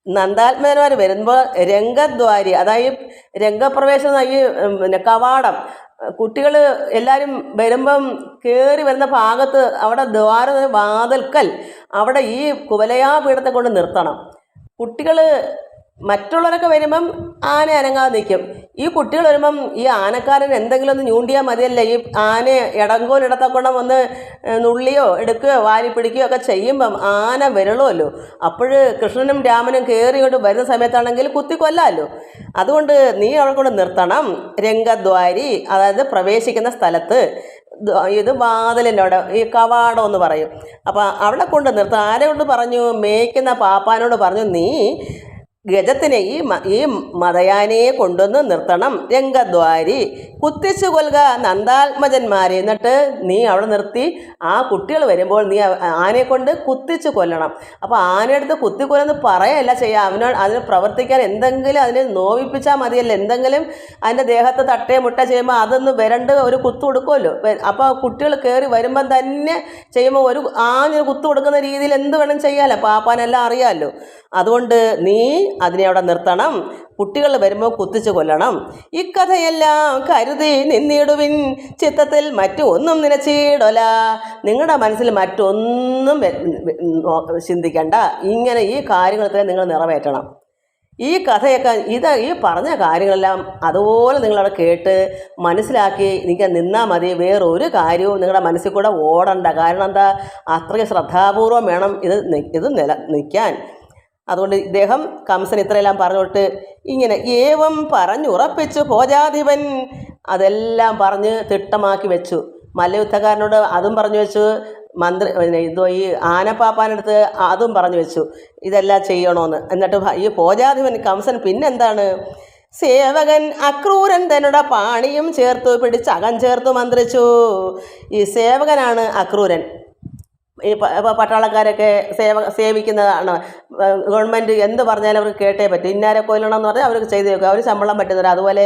നന്ദാത്മജന്മാർ വരുമ്പോൾ രംഗദ്വാരി, അതായത് രംഗപ്രവേശം, ഈ കവാടം, കുട്ടികൾ എല്ലാവരും വരുമ്പം കയറി വരുന്ന ഭാഗത്ത് അവിടെ വാതിൽക്കൽ അവിടെ ഈ കുവലയാ പീഠത്തെ കൊണ്ട് നിർത്തണം. കുട്ടികൾ മറ്റുള്ളവരൊക്കെ വരുമ്പം ആന അനങ്ങാതെ നിൽക്കും. ഈ കുട്ടികൾ വരുമ്പം ഈ ആനക്കാരൻ എന്തെങ്കിലും ഒന്ന് ഞൂണ്ടിയാൽ മതിയല്ലേ. ഈ ആനയെ ഇടങ്കോലിടത്തൊക്കെ ഒന്ന് നുള്ളിയോ എടുക്കുകയോ വാരി പിടിക്കുകയോ ഒക്കെ ചെയ്യുമ്പം ആന വരളുമല്ലോ. അപ്പോൾ കൃഷ്ണനും രാമനും കയറിയോട്ട് വരുന്ന സമയത്താണെങ്കിൽ കുത്തിക്കൊല്ലാമല്ലോ. അതുകൊണ്ട് നീ അവിടെ കൊണ്ട് നിർത്തണം. രംഗദ്വാരി, അതായത് പ്രവേശിക്കുന്ന സ്ഥലത്ത്, ഇത് വാതിലിൻ്റെ അവിടെ, ഈ കവാടം എന്ന് പറയും. അപ്പോൾ അവിടെ കൊണ്ട് നിർത്താം. ആരോട് പറഞ്ഞു? മേയ്ക്കുന്ന പാപ്പാനോട് പറഞ്ഞു, നീ ഗജത്തിനെ ഈ മതയാനയെ കൊണ്ടുവന്ന് നിർത്തണം. രംഗദ്വാരി കുത്തിച്ചു കൊൽക നന്ദാത്മജന്മാരെ. എന്നിട്ട് നീ അവിടെ നിർത്തി ആ കുട്ടികൾ വരുമ്പോൾ നീ ആനയെ കൊണ്ട് കുത്തിച്ചു കൊല്ലണം. അപ്പോൾ ആനയെടുത്ത് കുത്തിക്കൊല്ലെന്ന് പറയല്ല ചെയ്യുക, അതിന് പ്രവർത്തിക്കാൻ എന്തെങ്കിലും അതിനെ നോവിപ്പിച്ചാൽ മതിയല്ലോ. എന്തെങ്കിലും അതിൻ്റെ ദേഹത്ത് തട്ടേ മുട്ട ചെയ്യുമ്പോൾ അതൊന്ന് വരണ്ട് ഒരു കുത്തു കൊടുക്കുമല്ലോ. അപ്പോൾ കുട്ടികൾ കയറി വരുമ്പം തന്നെ ചെയ്യുമ്പോൾ ഒരു ആഞ്ഞൊരു കുത്തു കൊടുക്കുന്ന രീതിയിൽ എന്ത് വേണം ചെയ്യാമല്ലോ. പാപ്പാനെല്ലാം അറിയാമല്ലോ. അതുകൊണ്ട് നീ അതിനെ അവിടെ നിർത്തണം. കുട്ടികൾ വരുമ്പോൾ കുത്തിച്ചു കൊല്ലണം. ഇക്കഥയെല്ലാം കരുതി നിന്നിടുവിൻ ചിത്തത്തിൽ മറ്റു ഒന്നും നിലച്ചിടല. നിങ്ങളുടെ മനസ്സിൽ മറ്റൊന്നും ചിന്തിക്കണ്ട. ഇങ്ങനെ ഈ കാര്യങ്ങളൊക്കെ നിങ്ങൾ നിറവേറ്റണം. ഈ കഥയൊക്കെ ഈ പറഞ്ഞ കാര്യങ്ങളെല്ലാം അതുപോലെ നിങ്ങളവിടെ കേട്ട് മനസ്സിലാക്കി എനിക്ക് നിന്നാൽ മതി. വേറൊരു കാര്യവും നിങ്ങളുടെ മനസ്സിൽ കൂടെ ഓടണ്ട. കാരണം എന്താ, അത്രയും ശ്രദ്ധാപൂർവം വേണം ഇത് നിൽക്കാൻ. അതുകൊണ്ട് ഇദ്ദേഹം കംസൻ ഇത്രയെല്ലാം പറഞ്ഞോട്ട് ഇങ്ങനെ ഏവം പറഞ്ഞുറപ്പിച്ചു ഭോജാധിപൻ. അതെല്ലാം പറഞ്ഞ് തിട്ടമാക്കി വെച്ചു. മല്ലയുദ്ധക്കാരനോട് അതും പറഞ്ഞു വെച്ചു. ഈ ആനപ്പാപ്പാനടുത്ത് അതും പറഞ്ഞു വെച്ചു ഇതെല്ലാം ചെയ്യണമെന്ന്. എന്നിട്ട് ഈ ഭോജാധിപൻ കംസൻ പിന്നെന്താണ്, സേവകൻ അക്രൂരൻ തന്നുടെ പാണിയും ചേർത്തു പിടിച്ച് അകം ചേർത്തു മന്ത്രിച്ചു. ഈ സേവകനാണ് അക്രൂരൻ. ഈ പട്ടാളക്കാരൊക്കെ സേവിക്കുന്നതാണ്. ഗവൺമെൻറ് എന്ത് പറഞ്ഞാലും അവർക്ക് കേട്ടേ പറ്റും. ഇന്നാരെ കൊല്ലണമെന്ന് പറഞ്ഞാൽ അവർക്ക് ചെയ്ത് വെക്കും. അവർ ശമ്പളം പറ്റുന്നില്ല. അതുപോലെ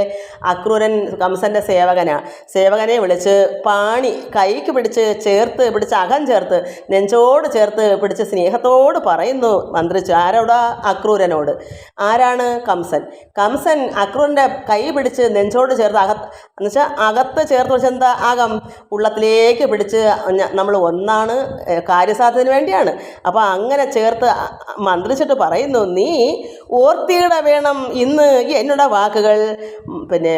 അക്രൂരൻ കംസൻ്റെ സേവകനാണ്. സേവകനെ വിളിച്ച് പാണി കൈക്ക് ചേർത്ത് പിടിച്ച് അകം ചേർത്ത് നെഞ്ചോട് ചേർത്ത് പിടിച്ച് സ്നേഹത്തോട് പറയുന്നു മന്ത്രിച്ചു. ആരോടാ? അക്രൂരനോട്. ആരാണ്? കംസൻ. കംസൻ അക്രൂരൻ്റെ കൈ പിടിച്ച് നെഞ്ചോട് ചേർത്ത് എന്നുവെച്ചാൽ അകത്ത് ചേർത്ത് വെച്ചാൽ എന്താ, അകം ഉള്ളത്തിലേക്ക് പിടിച്ച് നമ്മൾ ഒന്നാണ്, കാര്യസാധ്യത്തിന് വേണ്ടിയാണ്. അപ്പോൾ അങ്ങനെ ചേർത്ത് മന്ത്രിച്ചിട്ട് പറയുന്നു, നീ ഓർത്തിയിട വേണം ഇന്ന് എന്നോട് വാക്കുകൾ. പിന്നെ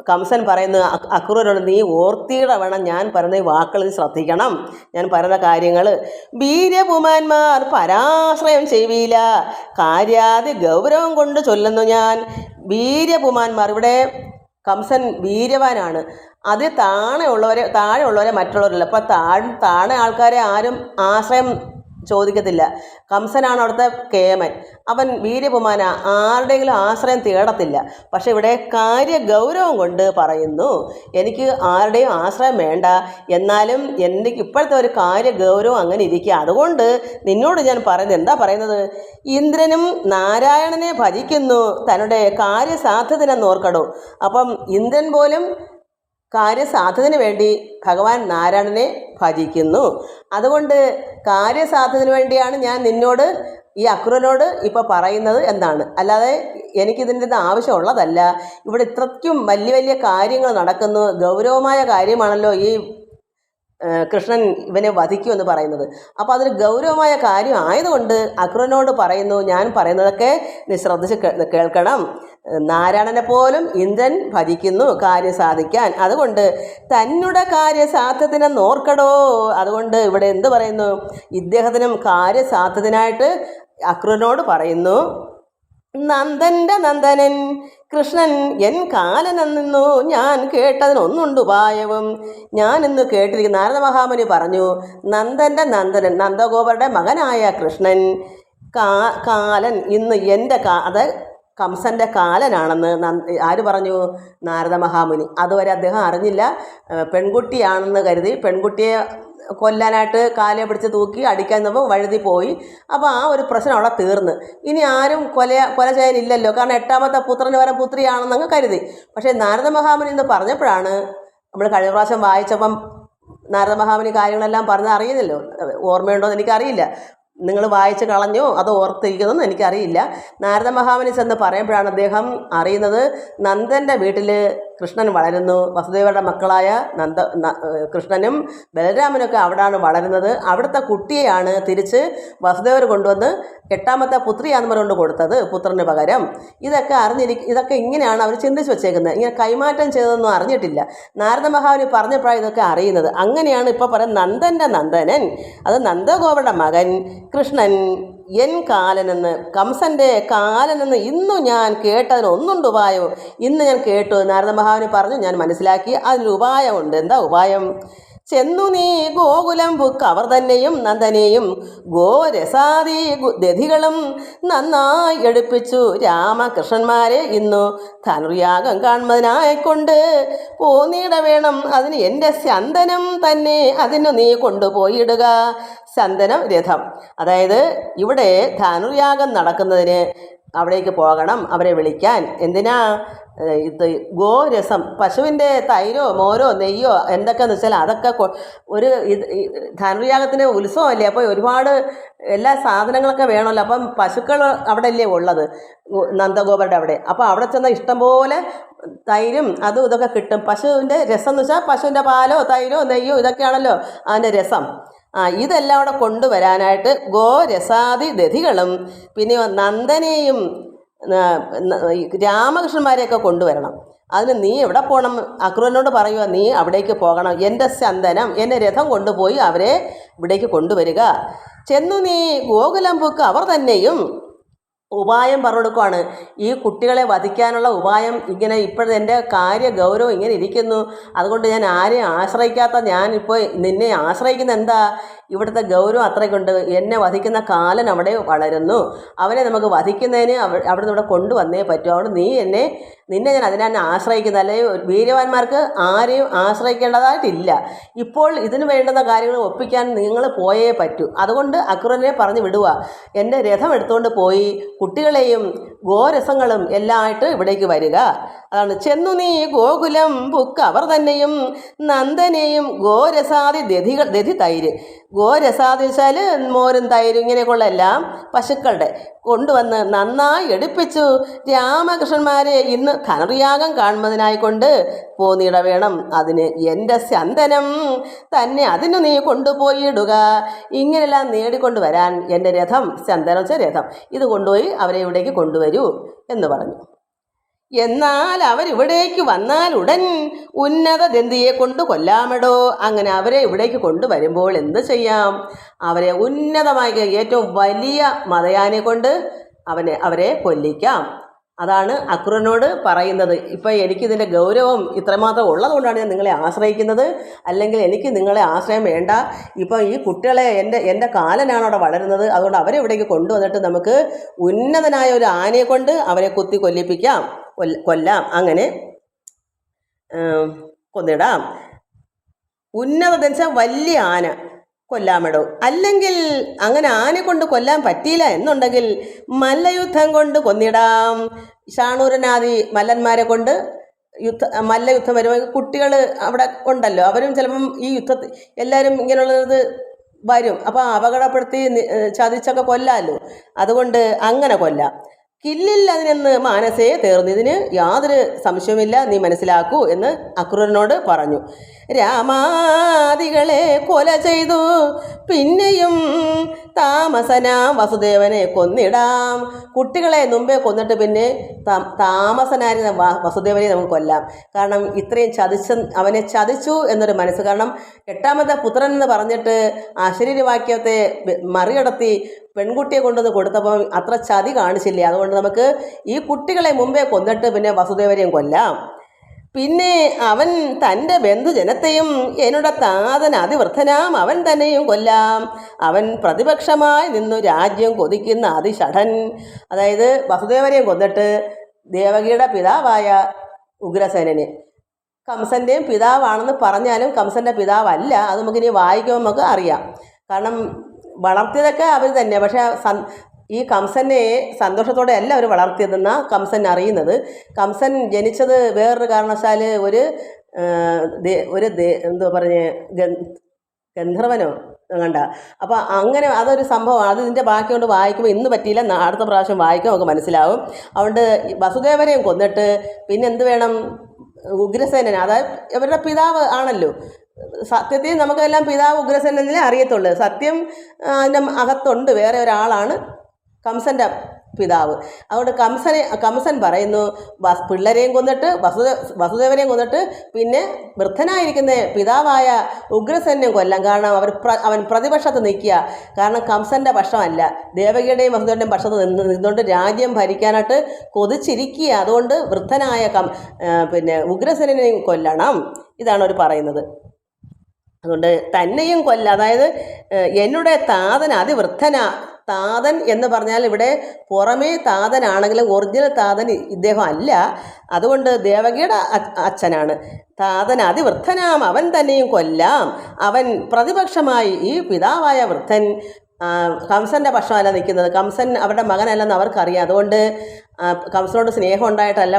കംസൻ പറയുന്നു അക്രൂരനോട്, നീ ഓർത്തിയിട വേണം ഞാൻ പറയുന്ന ഈ വാക്കുകൾ ശ്രദ്ധിക്കണം. ഞാൻ പറയുന്ന കാര്യങ്ങൾ. വീര്യപുമാന്മാർ പരാശ്രയം ചെയ്യില്ല, കാര്യാതി ഗൗരവം കൊണ്ട് ചൊല്ലുന്നു ഞാൻ. വീര്യപുമാന്മാർ, ഇവിടെ കംസൻ വീര്യവാനാണ്. അത് താഴെയുള്ളവരെ മറ്റുള്ളവരല്ല. അപ്പോൾ താഴെ ആൾക്കാരെ ആരും ആശ്രയം ചോദിക്കത്തില്ല. കംസനാണ് അവിടുത്തെ കേമൻ. അവൻ വീര്യപുമാന, ആരുടെയെങ്കിലും ആശ്രയം തേടത്തില്ല. പക്ഷെ ഇവിടെ കാര്യഗൗരവം കൊണ്ട് പറയുന്നു, എനിക്ക് ആരുടെയും ആശ്രയം വേണ്ട, എന്നാലും എനിക്ക് ഇപ്പോഴത്തെ ഒരു കാര്യഗൗരവം അങ്ങനെ ഇരിക്കുക. അതുകൊണ്ട് നിന്നോട് ഞാൻ പറയുന്നത് എന്താ പറയുന്നത്, ഇന്ദ്രനും നാരായണനെ ഭജിക്കുന്നു തന്നുടെ കാര്യസാധ്യതയെന്ന് ഓർക്കടോ. അപ്പം ഇന്ദ്രൻ പോലും കാര്യസാധ്യതന് വേണ്ടി ഭഗവാൻ നാരായണനെ ഭജിക്കുന്നു. അതുകൊണ്ട് കാര്യസാധ്യതന് വേണ്ടിയാണ് ഞാൻ നിന്നോട് ഈ അക്രൂരനോട് ഇപ്പോൾ പറയുന്നത് എന്നാണ്. അല്ലാതെ എനിക്കിതിൻ്റെ ആവശ്യമുള്ളതല്ല. ഇവിടെ ഇത്രയ്ക്കും വലിയ വലിയ കാര്യങ്ങൾ നടക്കുന്നു, ഗൗരവമായ കാര്യമാണല്ലോ ഈ കൃഷ്ണൻ ഇവനെ വധിക്കുമെന്ന് പറയുന്നത്. അപ്പോൾ അതൊരു ഗൗരവമായ കാര്യം ആയതുകൊണ്ട് അക്രൂരനോട് പറയുന്നു, ഞാൻ പറയുന്നതൊക്കെ നീ ശ്രദ്ധിച്ച് കേൾക്കണം. നാരായണനെ പോലും ഇന്ദ്രൻ ഭജിക്കുന്നു കാര്യം സാധിക്കാൻ. അതുകൊണ്ട് തന്നുടെ കാര്യസാധ്യത്തിനെ നോർക്കടോ. അതുകൊണ്ട് ഇവിടെ എന്ത് പറയുന്നു, ഇദ്ദേഹത്തിനും കാര്യസാധ്യത്തിനായിട്ട് അക്രൂരനോട് പറയുന്നു, നന്ദൻ്റെ നന്ദനൻ കൃഷ്ണൻ എൻ കാലനെന്നു ഞാൻ കേട്ടതിനൊന്നുണ്ട് ഉപായവും. ഞാൻ ഇന്ന് കേട്ടിരിക്കുന്നു, നാരദ മഹാമുനി പറഞ്ഞു, നന്ദൻ്റെ നന്ദനൻ നന്ദഗോപരുടെ മകനായ കൃഷ്ണൻ കാലൻ ഇന്ന് എൻ്റെ അത് കംസൻ്റെ കാലനാണെന്ന് ആര് പറഞ്ഞു? നാരദ മഹാമുനി. അതുവരെ അദ്ദേഹം അറിഞ്ഞില്ല. പെൺകുട്ടിയാണെന്ന് കരുതി പെൺകുട്ടിയെ കൊല്ലാനായിട്ട് കാലെ പിടിച്ച് തൂക്കി അടിക്കാൻ നമ്മൾ വഴുതി പോയി. അപ്പോൾ ആ ഒരു പ്രശ്നം അവിടെ തീർന്ന്. ഇനി ആരും കൊല ചെയ്യാനില്ലല്ലോ, കാരണം 8ാമത്തെ പുത്രന് വരെ പുത്രിയാണെന്നങ്ങ് കരുതി. പക്ഷേ നാരദ മഹാമുനി എന്ന് പറഞ്ഞപ്പോഴാണ്, നമ്മൾ കഴിഞ്ഞ പ്രാവശ്യം വായിച്ചപ്പം നാരദ മഹാമുനി കാര്യങ്ങളെല്ലാം പറഞ്ഞത് അറിയുന്നല്ലോ. ഓർമ്മയുണ്ടോ എന്ന് എനിക്കറിയില്ല. നിങ്ങൾ വായിച്ച് കളഞ്ഞോ അതോ ഓർത്തിരിക്കുന്നതെന്ന് എനിക്കറിയില്ല. നാരദ മഹാമുനി ചെന്ന് പറയുമ്പോഴാണ് അദ്ദേഹം അറിയുന്നത്, നന്ദൻ്റെ വീട്ടിൽ കൃഷ്ണൻ വളരുന്നു. വസുദേവരുടെ മക്കളായ കൃഷ്ണനും ബലരാമനൊക്കെ അവിടാണ് വളരുന്നത്. അവിടുത്തെ കുട്ടിയെയാണ് തിരിച്ച് വസുദേവർ കൊണ്ടുവന്ന് 8ാമത്തെ പുത്രിയാന്ന് പറഞ്ഞുകൊണ്ട് കൊടുത്തത് പുത്രന് പകരം. ഇതൊക്കെ ഇങ്ങനെയാണ് അവർ ചിന്തിച്ച് വെച്ചേക്കുന്നത്. ഇങ്ങനെ കൈമാറ്റം ചെയ്തതൊന്നും അറിഞ്ഞിട്ടില്ല. നാരദ മഹാമുനി പറഞ്ഞപ്പോഴാണ് ഇതൊക്കെ അറിയുന്നത്. അങ്ങനെയാണ് ഇപ്പോൾ പറയുന്നത്, നന്ദൻ്റെ നന്ദനൻ, അത് നന്ദഗോപരുടെ മകൻ കൃഷ്ണൻ എൻ കാലനെന്ന്, കംസൻ്റെ കാലനെന്ന് ഇന്നു ഞാൻ കേട്ടതിനൊന്നുണ്ട് ഉപായവും. ഇന്ന് ഞാൻ കേട്ടു, നാരദ മഹാമുനി പറഞ്ഞു, ഞാൻ മനസ്സിലാക്കി, അതിനൊരു ഉപായമുണ്ട്. എന്താ ഉപായം? ചെന്നു നീ ഗോകുലം പുക്ക് അവർ തന്നെയും നന്ദനെയും ഗോരസാദി ദധികളും നന്നായി എടുപ്പിച്ചു രാമകൃഷ്ണന്മാരെ ഇന്നു ധനുർയാഗം കാൺമതിനായിക്കൊണ്ട് പോന്നിട വേണം അതിന് എൻ്റെ ചന്ദനം തന്നെ അതിനു നീ കൊണ്ടുപോയിടുക. ചന്ദനം രഥം, അതായത് ഇവിടെ ധനുർയാഗം നടക്കുന്നതിന് അവിടേക്ക് പോകണം, അവരെ വിളിക്കാൻ. എന്തിനാ? ഇത് ഗോരസം, പശുവിൻ്റെ തൈരോ മോരോ നെയ്യോ എന്തൊക്കെയെന്ന് വെച്ചാൽ അതൊക്കെ ഒരു ധനുർയാഗത്തിന് ഉത്സവമല്ലേ, അപ്പോൾ ഒരുപാട് എല്ലാ സാധനങ്ങളൊക്കെ വേണമല്ലോ. അപ്പം പശുക്കൾ അവിടെ അല്ലേ ഉള്ളത്, നന്ദഗോപരുടെ അവിടെ. അപ്പോൾ അവിടെ ചെന്നാൽ ഇഷ്ടംപോലെ തൈരും അതും ഇതൊക്കെ കിട്ടും. പശുവിൻ്റെ രസം എന്ന് വെച്ചാൽ പശുവിൻ്റെ പാലോ തൈരോ നെയ്യോ ഇതൊക്കെയാണല്ലോ അതിൻ്റെ രസം. ഇതെല്ലാം അവിടെ കൊണ്ടുവരാനായിട്ട് ഗോരസാദി ദധികളും പിന്നെ നന്ദനെയും രാമകൃഷ്ണന്മാരെയൊക്കെ കൊണ്ടുവരണം. അതിന് നീ എവിടെ പോകണം? അക്രൂരനോട് പറയുക, നീ അവിടേക്ക് പോകണം. എൻ്റെ ചന്ദനം, എൻ്റെ രഥം കൊണ്ടുപോയി അവരെ ഇവിടേക്ക് കൊണ്ടുവരിക. ചെന്നു നീ ഗോകുലം പൂക്ക് അവർ തന്നെയും ഉപായം പറഞ്ഞു കൊടുക്കുകയാണ്. ഈ കുട്ടികളെ വധിക്കാനുള്ള ഉപായം ഇങ്ങനെ ഇപ്പോഴത്തെ എൻ്റെ കാര്യഗൗരവം ഇങ്ങനെ ഇരിക്കുന്നു, അതുകൊണ്ട് ഞാൻ ആരെയും ആശ്രയിക്കാത്ത ഞാനിപ്പോൾ നിന്നെ ആശ്രയിക്കുന്ന എന്താ? ഇവിടുത്തെ ഗൗരവം അത്രയ്ക്കുണ്ട്. എന്നെ വധിക്കുന്ന കാലൻ അവിടെ വളരുന്നു, അവനെ നമുക്ക് വധിക്കുന്നതിന് അവിടെ നിന്ന് ഇവിടെ കൊണ്ടുവന്നേ പറ്റൂ. അതുകൊണ്ട് നിന്നെ ഞാൻ അതിനാണ് ആശ്രയിക്കുന്നത്. അല്ലെങ്കിൽ വീരവാന്മാർക്ക് ആരെയും ആശ്രയിക്കേണ്ടതായിട്ടില്ല. ഇപ്പോൾ ഇതിന് വേണ്ടുന്ന കാര്യങ്ങൾ ഒപ്പിക്കാൻ നിങ്ങൾ പോയേ പറ്റൂ. അതുകൊണ്ട് അക്രൂരനെ പറഞ്ഞു വിടുക, എൻ്റെ രഥം എടുത്തുകൊണ്ട് പോയി കുട്ടികളെയും ഗോരസങ്ങളും എല്ലാം ആയിട്ട് ഇവിടേക്ക് വരിക. അതാണ് ചെന്നു നീ ഗോകുലം പുക്ക് അവർ തന്നെയും നന്ദനെയും ഗോരസാദി ദധി തൈര്. ഗോരസാദി വെച്ചാൽ മോരും തൈരും ഇങ്ങനെയൊക്കെയുള്ള എല്ലാം പശുക്കളുടെ കൊണ്ടുവന്ന് നന്നായി എടുപ്പിച്ചു രാമകൃഷ്ണന്മാരെ ഇന്ന് ധനുർയാഗം കാണുന്നതിനായിക്കൊണ്ട് പോന്നിട വേണം അതിന് എൻ്റെ ചന്ദനം തന്നെ അതിനു നീ കൊണ്ടുപോയിടുക. ഇങ്ങനെല്ലാം നേടിക്കൊണ്ട് വരാൻ എൻ്റെ രഥം, ചന്ദനം വെച്ച രഥം, ഇത് കൊണ്ടുപോയി അവരെ ഇവിടേക്ക് കൊണ്ടുവരൂ എന്ന് പറഞ്ഞു. എന്നാൽ അവരിവിടേക്ക് വന്നാൽ ഉടൻ ഉന്നത ദന്തിയെ കൊണ്ട് കൊല്ലാമെടോ. അങ്ങനെ അവരെ ഇവിടേക്ക് കൊണ്ടുവരുമ്പോൾ എന്ത് ചെയ്യാം? അവരെ ഉന്നതമായ ഏറ്റവും വലിയ മതയാനെ കൊണ്ട് അവരെ കൊല്ലിക്കാം. അതാണ് അക്രൂരനോട് പറയുന്നത്. ഇപ്പം എനിക്കിതിൻ്റെ ഗൗരവം ഇത്രമാത്രം ഉള്ളതുകൊണ്ടാണ് ഞാൻ നിങ്ങളെ ആശ്രയിക്കുന്നത്, അല്ലെങ്കിൽ എനിക്ക് നിങ്ങളെ ആശ്രയം വേണ്ട. ഇപ്പം ഈ കുട്ടികളെ എൻ്റെ കാലനാണ് അവിടെ വളരുന്നത്, അതുകൊണ്ട് അവരെ ഇവിടേക്ക് കൊണ്ടുവന്നിട്ട് നമുക്ക് ഉന്നതനായ ഒരു ആനയെ കൊണ്ട് അവരെ കുത്തി കൊല്ലാം. അങ്ങനെ കൊന്നിടാം. ഉന്നതതെന്ന് വെച്ചാൽ വലിയ ആന കൊല്ലാമിടോ. അല്ലെങ്കിൽ അങ്ങനെ ആനെ കൊണ്ട് കൊല്ലാൻ പറ്റിയില്ല എന്നുണ്ടെങ്കിൽ മല്ലയുദ്ധം കൊണ്ട് കൊന്നിടാം. ഷാണൂരനാദി മല്ലന്മാരെ കൊണ്ട് മല്ലയുദ്ധം വരുമ്പോൾ കുട്ടികൾ അവിടെ ഉണ്ടല്ലോ, അവരും ചിലപ്പം ഈ യുദ്ധത്തിൽ എല്ലാവരും ഇങ്ങനെയുള്ളത് വരും, അപ്പോൾ അപകടപ്പെടുത്തി ചതിച്ചൊക്കെ കൊല്ലാമല്ലോ. അതുകൊണ്ട് അങ്ങനെ കൊല്ലാം. കില്ലിൽ അതിനെന്ന് മാനസേ തീർന്നു, ഇതിന് യാതൊരു സംശയവുമില്ല, നീ മനസ്സിലാക്കൂ എന്ന് അക്രൂരനോട് പറഞ്ഞു. രാമാദികളെ കൊല ചെയ്തു പിന്നെയും താമസനാം വസുദേവനെ കൊന്നിടാം. കുട്ടികളെ മുമ്പേ കൊന്നിട്ട് പിന്നെ താമസനായിരുന്ന വസുദേവനെ നമുക്ക് കൊല്ലാം. കാരണം ഇത്രയും അവനെ ചതിച്ചു എന്നൊരു മനസ്സ്. കാരണം 8ാമത്തെ പുത്രൻ എന്ന് പറഞ്ഞിട്ട് അശരീരവാക്യത്തെ മറികടത്തി പെൺകുട്ടിയെ കൊണ്ടുവന്ന് കൊടുത്തപ്പോൾ അത്ര ചതി കാണിച്ചില്ലേ. അതുകൊണ്ട് നമുക്ക് ഈ കുട്ടികളെ മുമ്പേ കൊന്നിട്ട് പിന്നെ വസുദേവരെയും കൊല്ലാം. പിന്നെ അവൻ തൻ്റെ ബന്ധുജനത്തെയും എന്നോട് താതൻ അതിവൃദ്ധനാം അവൻ തന്നെയും കൊല്ലാം. അവൻ പ്രതിപക്ഷമായി നിന്നു രാജ്യം കൊതിക്കുന്ന അതിഷഠൻ. അതായത് വസുദേവരെയും കൊന്നിട്ട് ദേവകിയുടെ പിതാവായ ഉഗ്രസേനനെ, കംസൻ്റെയും പിതാവാണെന്ന് പറഞ്ഞാലും കംസൻ്റെ പിതാവല്ല, അത് നമുക്കിനി വായിക്കുമ്പോൾ നമുക്ക് അറിയാം. കാരണം വളർത്തിയതൊക്കെ അവർ തന്നെ, പക്ഷേ ഈ കംസനെ സന്തോഷത്തോടെ അല്ല അവർ വളർത്തിയതെന്നാണ് കംസൻ അറിയുന്നത്. കംസൻ ജനിച്ചത് വേറൊരു കാരണവശാൽ എന്തോ പറഞ്ഞ് ഗന്ധർവനോ കണ്ട. അപ്പോൾ അങ്ങനെ അതൊരു സംഭവം. അത് ഇതിൻ്റെ ബാക്കി കൊണ്ട് വായിക്കുമ്പോൾ ഇന്ന് പറ്റിയില്ല, അടുത്ത പ്രാവശ്യം വായിക്കുമ്പോൾ നമുക്ക് മനസ്സിലാവും. അതുകൊണ്ട് വസുദേവനെയും കൊന്നിട്ട് പിന്നെ എന്ത് വേണം? ഉഗ്രസേനൻ, അതായത് ഇവരുടെ പിതാവ് ആണല്ലോ. സത്യത്തിൽ നമുക്കെല്ലാം പിതാവ് ഉഗ്രസേനല്ലേ അറിയത്തുള്ളൂ. സത്യം അതിൻ്റെ അകത്തുണ്ട് വേറെ ഒരാളാണ് കംസൻ്റെ പിതാവ്. അതുകൊണ്ട് കംസൻ പറയുന്നു, പിള്ളേരെയും കൊന്നിട്ട് വസുദേവനെയും കൊന്നിട്ട് പിന്നെ വൃദ്ധനായിരിക്കുന്ന പിതാവായ ഉഗ്രസേനെയും കൊല്ലാം. കാരണം അവൻ പ്രതിപക്ഷത്ത് നിൽക്കുക. കാരണം കംസൻ്റെ പക്ഷമല്ല, ദേവകിയുടെയും വസുദേവൻ്റെയും പക്ഷത്ത് നിന്നുകൊണ്ട് രാജ്യം ഭരിക്കാനായിട്ട് കൊതിച്ചിരിക്കുക. അതുകൊണ്ട് വൃദ്ധനായ പിന്നെ ഉഗ്രസേനെയും കൊല്ലണം. ഇതാണ് അവർ പറയുന്നത്. അതുകൊണ്ട് തന്നെയും അതായത് എന്നുടെ താതൻ അതിവൃദ്ധനാ. താതൻ എന്ന് പറഞ്ഞാൽ ഇവിടെ പുറമേ താതനാണെങ്കിലും ഒറിജിനൽ താതൻ ഇദ്ദേഹം അല്ല. അതുകൊണ്ട് ദേവകിയുടെ അച്ഛനാണ്. താതൻ അതിവൃദ്ധനാം, അവൻ തന്നെയും കൊല്ലാം. അവൻ പ്രതിപക്ഷമായി ഈ പിതാവായ വൃദ്ധൻ കംസൻ്റെ പക്ഷമല്ല നിൽക്കുന്നത്. കംസൻ അവരുടെ മകനല്ലെന്ന് അവർക്കറിയാം. അതുകൊണ്ട് കംസനോട് സ്നേഹം ഉണ്ടായിട്ടല്ല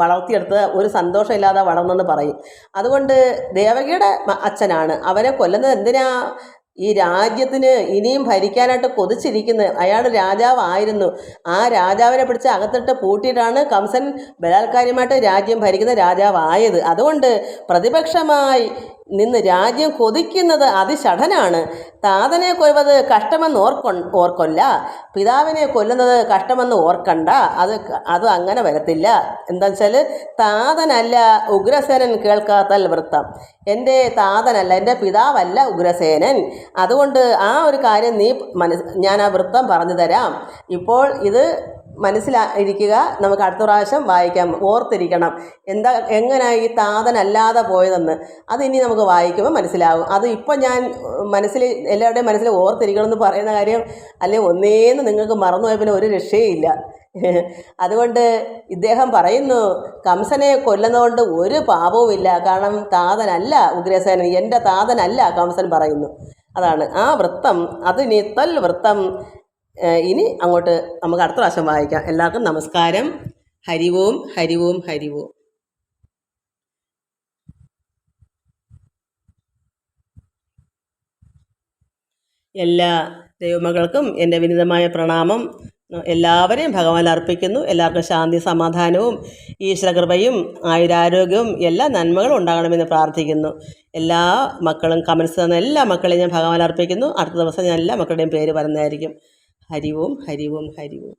വളർത്തിയെടുത്ത് ഒരു സന്തോഷമില്ലാതെ വളർന്നെന്ന് പറയും. അതുകൊണ്ട് ദേവകിയുടെ അച്ഛനാണ്. അവരെ കൊല്ലുന്നത് എന്തിനാ? ഈ രാജ്യത്തിന് ഇനിയും ഭരിക്കാനായിട്ട് കൊതിച്ചിരിക്കുന്നത്. അയാൾ രാജാവായിരുന്നു. ആ രാജാവിനെ പിടിച്ച് അകത്തിട്ട് പൂട്ടിയിട്ടാണ് കംസൻ ബലാത്കാര്യമായിട്ട് രാജ്യം ഭരിക്കുന്ന രാജാവായത്. അതുകൊണ്ട് പ്രതിപക്ഷമായി നിന്ന് രാജ്യം കൊതിക്കുന്നത് അതിഷഠനാണ്. താതനെ കൊല്ലുന്നത് കഷ്ടമെന്ന് ഓർക്കൊല്ല, പിതാവിനെ കൊല്ലുന്നത് കഷ്ടമെന്ന് ഓർക്കണ്ട. അത് അങ്ങനെ വരത്തില്ല. എന്താ വെച്ചാൽ താതനല്ല ഉഗ്രസേനൻ കേൾക്കാത്തൽ വൃത്തം. എൻ്റെ താതനല്ല, എൻ്റെ പിതാവല്ല ഉഗ്രസേനൻ. അതുകൊണ്ട് ആ ഒരു കാര്യം ഞാൻ ആ വൃത്തം പറഞ്ഞു തരാം. ഇപ്പോൾ ഇത് മനസ്സിലായിരിക്കുക. നമുക്ക് അടുത്ത പ്രാവശ്യം വായിക്കാം. ഓർത്തിരിക്കണം എങ്ങനെ ഈ താതനല്ലാതെ പോയതെന്ന്. അതിനി നമുക്ക് വായിക്കുമ്പോൾ മനസ്സിലാകും. അത് ഇപ്പം ഞാൻ എല്ലാവരുടെയും മനസ്സിൽ ഓർത്തിരിക്കണം എന്ന് പറയുന്ന കാര്യം അല്ലെങ്കിൽ ഒന്നേന്ന് നിങ്ങൾക്ക് മറന്നുപോയ പിന്നെ ഒരു രക്ഷയില്ല. അതുകൊണ്ട് ഇദ്ദേഹം പറയുന്നു, കംസനെ കൊല്ലുന്നതുകൊണ്ട് ഒരു പാപവുമില്ല. കാരണം താതനല്ല ഉഗ്രസേനൻ, എൻ്റെ താതനല്ല കംസൻ പറയുന്നു. അതാണ് ആ വൃത്തം. അത് നിത്തൽ വൃത്തം. ഇനി അങ്ങോട്ട് നമുക്ക് അടുത്ത പ്രാവശ്യം വായിക്കാം. എല്ലാവർക്കും നമസ്കാരം. ഹരി ഓം, ഹരി ഓം, ഹരി ഓം. എല്ലാ ദൈവമക്കൾക്കും എൻ്റെ വിനീതമായ പ്രണാമം. എല്ലാവരെയും ഭഗവാൻ അർപ്പിക്കുന്നു. എല്ലാവർക്കും ശാന്തി, സമാധാനവും ഈശ്വരകൃപയും ആയുരാരോഗ്യവും എല്ലാ നന്മകളും ഉണ്ടാകണമെന്ന് പ്രാർത്ഥിക്കുന്നു. എല്ലാ മക്കളും കമൻസ് തന്ന എല്ലാ മക്കളെയും ഞാൻ ഭഗവാൻ അർപ്പിക്കുന്നു. അടുത്ത ദിവസം ഞാൻ എല്ലാ മക്കളുടെയും പേര് പറയുന്നതായിരിക്കും. ഹരി ഓം, ഹരി ഓം, ഹരി ഓം.